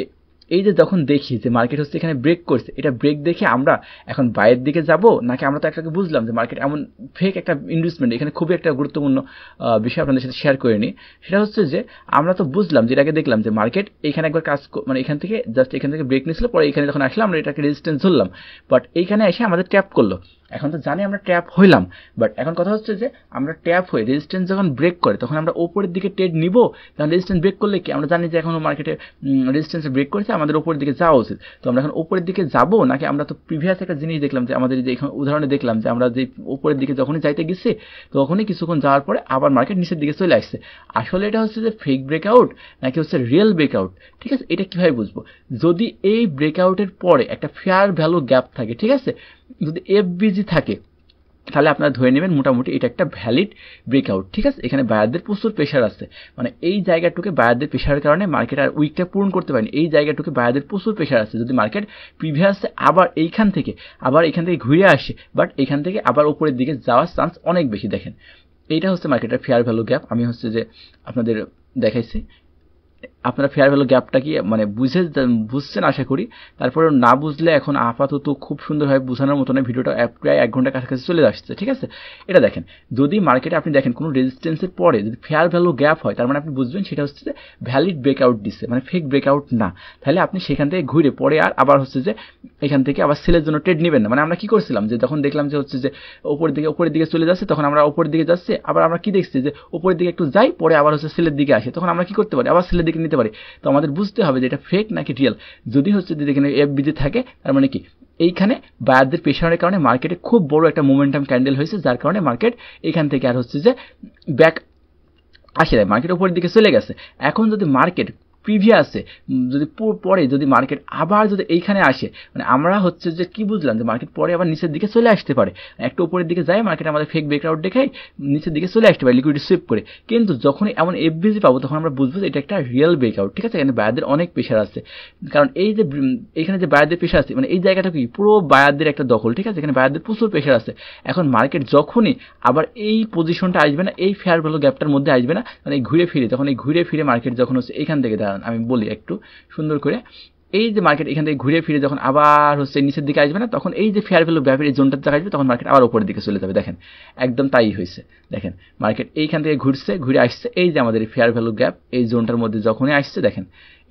এই যে যখন দেখি যে মার্কেট হচ্ছে এখানে ব্রেক করছে, এটা ব্রেক দেখে আমরা এখন বাইরের দিকে যাব নাকি, আমরা তো একটাকে বুঝলাম যে মার্কেট এমন ফেক একটা ইনভেস্টমেন্ট, এখানে খুবই একটা গুরুত্বপূর্ণ বিষয় আপনাদের সাথে শেয়ার করে নিই। সেটা হচ্ছে যে আমরা তো বুঝলাম যে এটাকে দেখলাম যে মার্কেট এখানে একবার কাজ মানে এখান থেকে জাস্ট এখান থেকে ব্রেক নিয়েছিল, পরে এখানে যখন আসলাম আমরা এটাকে রেজিস্ট্যান্স ধরলাম, বাট এইখানে এসে আমাদের ট্যাপ করলো, এখন তো জানি আমরা ট্র্যাপ হইলাম, বাট এখন কথা হচ্ছে যে আমরা ট্র্যাপ হয়ে রেজিস্ট্যান্স যখন ব্রেক করে তখন আমরা ওপরের দিকে ট্রেড নিব, কারণ রেজিস্ট্যান্স ব্রেক করলে কি আমরা জানি যে এখন মার্কেটে রেজিস্ট্যান্স ব্রেক করেছে, আমাদের ওপরের দিকে যাওয়া উচিত, তো আমরা এখন ওপরের দিকে যাব নাকি, আমরা তো প্রিভিয়াস একটা জিনিস দেখলাম যে আমাদের যে এখানে উদাহরণে দেখলাম যে আমরা যে ওপরের দিকে যখনই যাইতে গেছি তখনই কিছুক্ষণ যাওয়ার পরে আবার মার্কেট নিচের দিকে চলে আসছে, আসলে এটা হচ্ছে যে ফেক ব্রেকআউট নাকি হচ্ছে রিয়েল ব্রেকআউট, ঠিক আছে, এটা কীভাবে বুঝবো, যদি এই ব্রেকআউটের পরে একটা ফেয়ার ভ্যালু গ্যাপ থাকে, ঠিক আছে, যদি এফবিজি থাকে তাহলে আপনারা ধরে নেবেন মোটামুটি এটা একটা ভ্যালিড ব্রেকআউট, ঠিক আছে। এখানে বায়ারদের প্রচুর প্রেশার আছে, মানে এই জায়গাটুকে বায়ারদের প্রেশারের কারণে মার্কেট আর উইকটা পূরণ করতে পারেনি, এই জায়গাটুকে বায়ারদের প্রচুর প্রেশার আছে, যদি মার্কেট প্রিভিয়াসে আবার এখান থেকে ঘুরে আসে, বাট এখান থেকে আবার উপরের দিকে যাওয়ার চান্স অনেক বেশি। দেখেন এইটা হচ্ছে মার্কেটের ফেয়ার ভ্যালু গ্যাপ, আমি হচ্ছে যে আপনাদের দেখাইছি, আপনারা ফেয়ার ভ্যালু গ্যাপটা কি মানে বুঝছেন আশা করি, তারপরে না বুঝলে এখন আপাতত খুব সুন্দরভাবে বোঝানোর মতো না, ভিডিওটা প্রায় 1 ঘন্টার কাছাকাছি চলে আসছে, ঠিক আছে। এটা দেখেন, যদি মার্কেটে আপনি দেখেন কোনো রেজিস্ট্যান্সের পরে যদি ফেয়ার ভ্যালু গ্যাপ হয়, তার মানে আপনি বুঝবেন সেটা হচ্ছে যে ভ্যালিড ব্রেকআউট দিচ্ছে, মানে ফেক ব্রেকআউট না, তাহলে আপনি সেখান থেকে ঘুরে পরে আর আবার হচ্ছে যে এখান থেকে আবার সেলের জন্য ট্রেড নেবেন না। মানে আমরা কি করছিলাম যে যখন দেখলাম যে হচ্ছে যে উপরের দিকে চলে যাচ্ছে, তখন আমরা উপরের দিকে যাচ্ছে, আবার আমরা কি দেখছি যে উপরের দিকে একটু যাই পরে আবার হচ্ছে সেলের দিকে আসে, তখন আমরা কি করতে পারি আবার সেলের দিকে নিতে পারি। তো আমাদের বুঝতে হবে যে এটা ফেক নাকি রিয়েল। যদি হচ্ছে যে এখানে এফবিজি থাকে তার মানে কি এইখানে বায়ারদের প্রেশারের কারণে মার্কেটে খুব বড় একটা মোমেন্টাম ক্যান্ডেল হয়েছে, যার কারণে মার্কেট এখান থেকে আর হচ্ছে যে ব্যাক আসে নাই, মার্কেট উপরের দিকে চলে গেছে। এখন যদি মার্কেট প্রিভিয়াসে যদি পরে যদি মার্কেট আবার যদি এইখানে আসে, মানে আমরা হচ্ছে যে কি বুঝলাম যে মার্কেট পরে আবার নিচের দিকে চলে আসতে পারে, একটা উপরের দিকে যায় মার্কেট আমাদের ফেক ব্রেকআউট দেখায় নিচের দিকে চলে আসতে পারে লিকুইডিটি সুইপ করে, কিন্তু যখনই এমন এফবিজি পাবো তখন আমরা বুঝবো যে এটা একটা রিয়েল ব্রেকআউট, ঠিক আছে। এখানে বায়ারদের অনেক প্রেশার আছে, কারণ এই যে এখানে যে বায়ারদের প্রেশার আছে মানে এই জায়গাটা কি পুরো বায়ারদের একটা দখল, ঠিক আছে, এখানে বায়ারদের প্রচুর প্রেশার আছে। এখন মার্কেট যখনই আবার এই পজিশনটা আসবে না, এই ফেয়ার ভ্যালু গ্যাপটার মধ্যে আসবে না, মানে ঘুরে ফিরে তখন এই ঘুরে ফিরে মার্কেট যখন হচ্ছে এখান থেকে দাঁড়ান, আমি বলি একটু সুন্দর করে, এই যে মার্কেট এখান থেকে ঘুরে ফিরে যখন আবার হচ্ছে নিচের দিকে আসবে না, তখন এই যে ফেয়ার ভ্যালু গ্যাপের এই জোনটার জায়গায় আসবে, তখন মার্কেট আবার উপরের দিকে চলে যাবে। দেখেন একদম তাই হয়েছে। দেখেন মার্কেট এইখান থেকে ঘুরে আসছে, এই যে আমাদের ফেয়ার ভ্যালু গ্যাপ এই জোনটার মধ্যে যখনই আসছে, দেখেন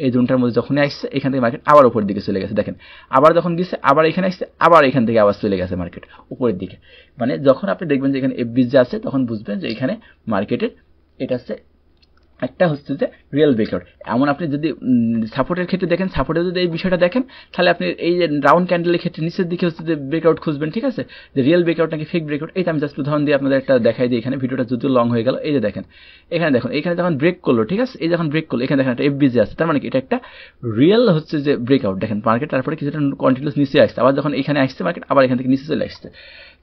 এই জোনটার মধ্যে যখনই আসছে, এখান থেকে মার্কেট আবার উপরের দিকে চলে গেছে। দেখেন আবার যখন গেছে, আবার এখানে আসছে, আবার এখান থেকে আবার চলে গেছে মার্কেট উপরের দিকে। মানে যখন আপনি দেখবেন যে এখানে এফবিজি আছে, তখন বুঝবেন যে এখানে মার্কেটের এটা হচ্ছে একটা হচ্ছে যে রিয়েল ব্রেকআউট। এমন আপনি যদি সাপোর্টের ক্ষেত্রে দেখেন, সাপোর্টে যদি এই বিষয়টা দেখেন, তাহলে আপনি এই যে রাউন্ড ক্যান্ডেলের ক্ষেত্রে নিচের দিকে হচ্ছে যে ব্রেকআউট খুঁজবেন, ঠিক আছে, যে রিয়েল ব্রেকআউট নাকি ফেক ব্রেকআউট। এইটা আমি জাস্ট উদাহরণ দিয়ে আপনাদের একটা দেখাই দিই। এখানে ভিডিওটা যদিও লং হয়ে গেল। এই যে দেখেন এখানে দেখুন, এখানে যখন ব্রেক করলো, ঠিক আছে, এই যখন ব্রেক করলো, এখানে দেখেন একটা এফবিজি আছে, তার মানে কি এটা একটা রিয়েল হচ্ছে যে ব্রেকআউট। দেখেন মার্কেট তারপরে কিছুটা কন্টিনিউস নিচে আসছে, আবার যখন এখানে আসছে মার্কেট আবার এখান থেকে নিচে চলে আসছে।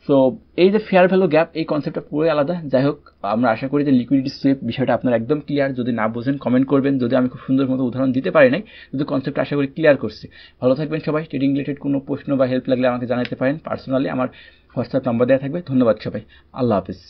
সো এই যে ফেয়ার ভ্যালু গ্যাপ, এই কনসেপ্টটা পুরোই আলাদা। যাই হোক, আমরা আশা করি যে লিকুইডিটি সুইপ বিষয়টা আপনার একদম ক্লিয়ার। যদি না বোঝেন কমেন্ট করবেন, যদি আমি খুব সুন্দর মতো উদাহরণ দিতে পারি নাই, যদি কনসেপ্টটা আশা করি ক্লিয়ার করছি। ভালো থাকবেন সবাই। ট্রেডিং রিলেটেড কোনো প্রশ্ন বা হেল্প লাগলে আমাকে জানাতে পারেন পার্সোনালি, আমার হোয়াটসঅ্যাপ নাম্বার দেওয়া থাকবে। ধন্যবাদ সবাই, আল্লাহ হাফিজ।